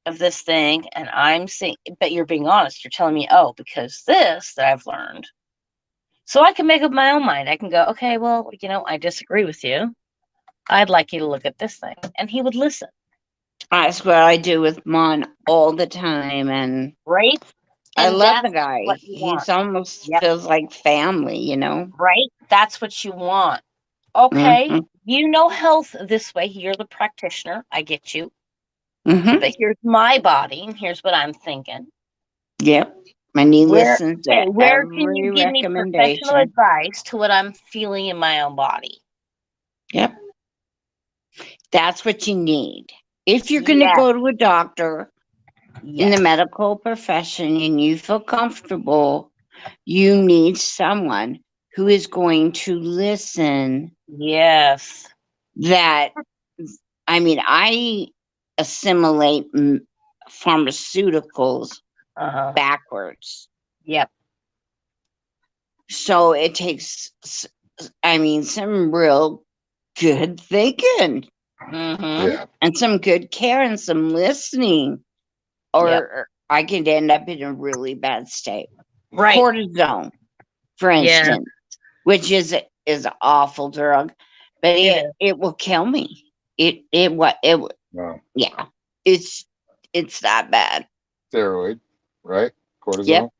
of this thing, and I'm saying, but you're being honest. You're telling me, oh, because this that I've learned. So I can make up my own mind. I can go, okay, well, I disagree with you. I'd like you to look at this thing. And he would listen. That's what I do with Mon all the time. And right. I And love the that's guy. what you want. He's almost Yep. feels like family, Right? That's what you want. Okay. You know health this way. You're the practitioner. I get you. But here's my body, and here's what I'm thinking. Yep. And he listens to where can every you give me recommendation. professional advice to what I'm feeling in my own body? Yep. That's what you need. If you're going to go to a doctor in the medical profession and you feel comfortable, you need someone who is going to listen. Yes. I assimilate pharmaceuticals backwards. Yep. So it takes, some real good thinking. Yeah. And some good care and some listening, or I could end up in a really bad state. Right. Cortisone, for instance, which is an awful drug, but it will kill me. Wow. Yeah, it's that bad. Steroid, right? Cortisone.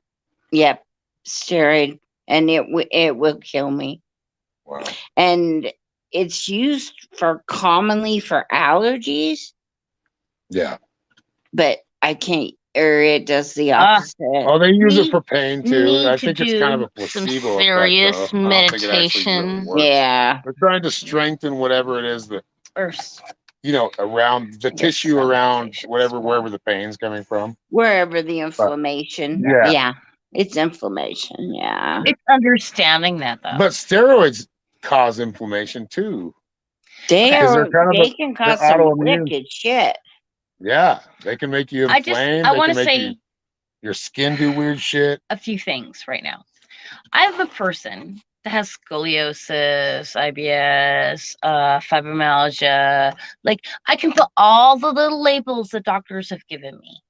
Yep. Steroid, and it will kill me. Wow. And it's used commonly for allergies. Yeah. But I can't, or it does the opposite. Oh, they use it for pain too. I think it's kind of a some placebo serious effect, though. meditation. Yeah. They're trying to strengthen whatever it is that, around the tissue around wherever the pain's coming from. Wherever the inflammation. Yeah. It's inflammation. Yeah. It's understanding that, though. But steroids cause inflammation too. They can cause some wicked shit. Yeah, they can make you inflamed. I want to say your skin do weird shit. A few things right now. I have a person that has scoliosis, IBS, fibromyalgia. Like, I can put all the little labels that doctors have given me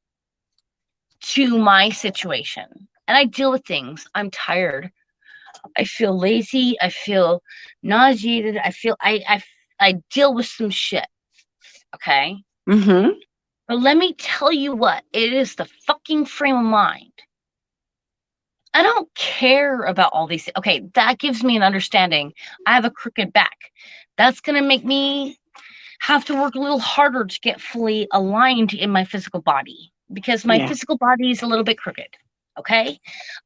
to my situation, and I deal with things. I'm tired. I feel lazy. I feel nauseated. I feel I deal with some shit. Okay. But let me tell you what, it is the fucking frame of mind. I don't care about all these. Okay, that gives me an understanding. I have a crooked back. That's going to make me have to work a little harder to get fully aligned in my physical body because my physical body is a little bit crooked. Okay.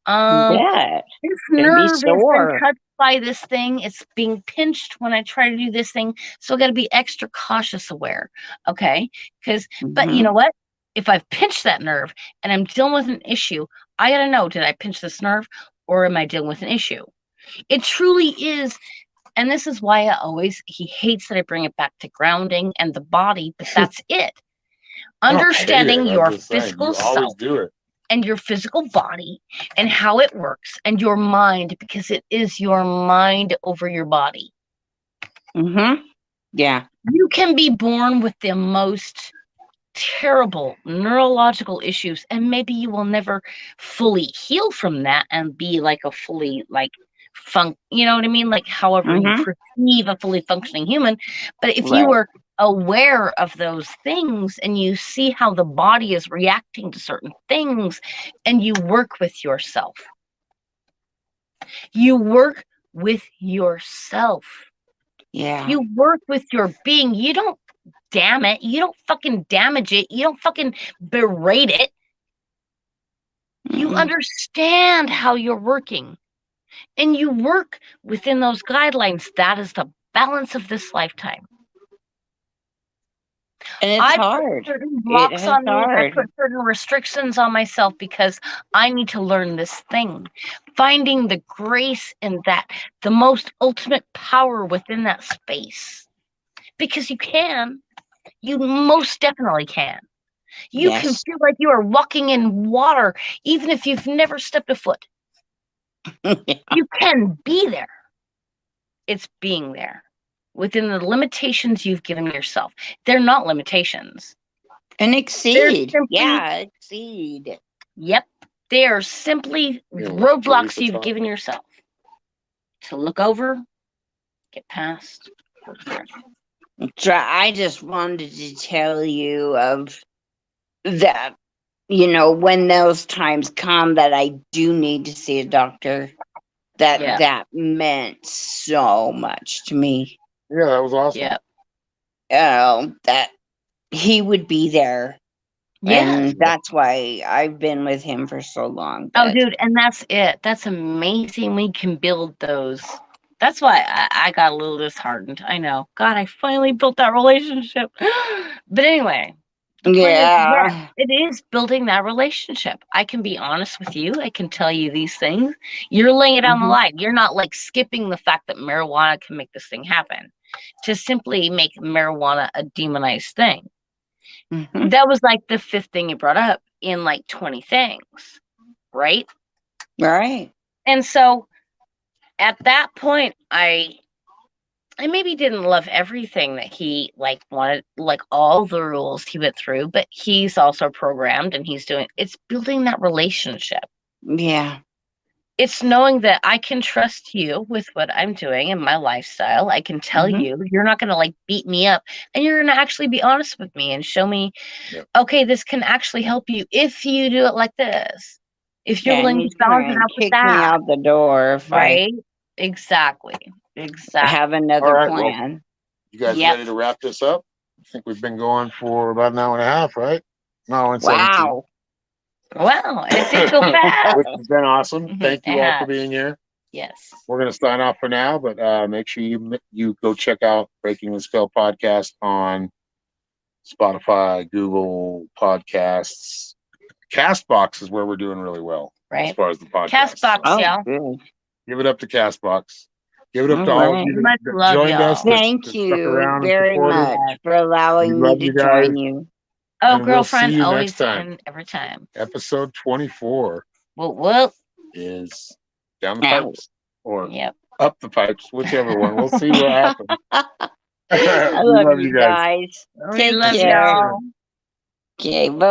This nerve has been touched by this thing. It's being pinched when I try to do this thing. So I got to be extra cautious aware. Okay. But you know what? If I've pinched that nerve and I'm dealing with an issue, I got to know, did I pinch this nerve or am I dealing with an issue? It truly is. And this is why he hates that I bring it back to grounding and the body, but that's it. Understanding your physical self and your physical body and how it works and your mind, because it is your mind over your body. Yeah. You can be born with the most terrible neurological issues and maybe you will never fully heal from that and be like a fully you know what I mean? Like however you perceive a fully functioning human. But if you were aware of those things and you see how the body is reacting to certain things and you work with yourself. You work with yourself. Yeah. You work with your being. You don't damn it. You don't fucking damage it. You don't fucking berate it. You understand how you're working. And you work within those guidelines. That is the balance of this lifetime. And it's hard. Put certain blocks on me. I put certain restrictions on myself because I need to learn this thing. Finding the grace in that, the most ultimate power within that space. Because you can. You most definitely can. You can feel like you are walking in water, even if you've never stepped a foot. You can be there. It's being there within the limitations you've given yourself. They're not limitations. And They're exceed. simply, Yeah, exceed. yep, they are simply roadblocks you've given yourself to look over, get past. I just wanted to tell you of that, you know, when those times come that I do need to see a doctor, that meant so much to me. Yeah, that was awesome. Yep. That he would be there. Yeah. And that's why I've been with him for so long. Oh, dude, and that's it. That's amazing. We can build those. That's why I got a little disheartened. I know. God, I finally built that relationship. But anyway, the point is, yes, it is building that relationship. I can be honest with you. I can tell you these things. You're laying it on the line. You're not like skipping the fact that marijuana can make this thing happen to simply make marijuana a demonized thing. That was like the 5th thing you brought up in like 20 things, right? Right. And so at that point, I maybe didn't love everything that he like wanted, like all the rules he went through, but he's also programmed and he's doing, it's building that relationship. Yeah. It's knowing that I can trust you with what I'm doing and my lifestyle. I can tell you, you're not going to like beat me up, and you're going to actually be honest with me and show me, okay, this can actually help you if you do it like this. If you're willing to balance it out with kick that. me out the door if right? Exactly. I have another plan. Well, you guys ready to wrap this up? I think we've been going for about an hour and a half, right? No, and 17. Wow, it did go fast. Which has been awesome. Thank you all for being here. Yes. We're going to sign off for now, but make sure you go check out Breaking the Spell podcast on Spotify, Google Podcasts. Castbox is where we're doing really well, as far as the podcast. Castbox, y'all. Give it up to Castbox. Give it up to all of you that joined us. Thank you very much for allowing me to join you. Oh, and girlfriend, we'll see you always next time. and every time. Episode 24 is down the pipes or up the pipes, whichever one. We'll see what happens. I love you guys. Take care. Okay, bye.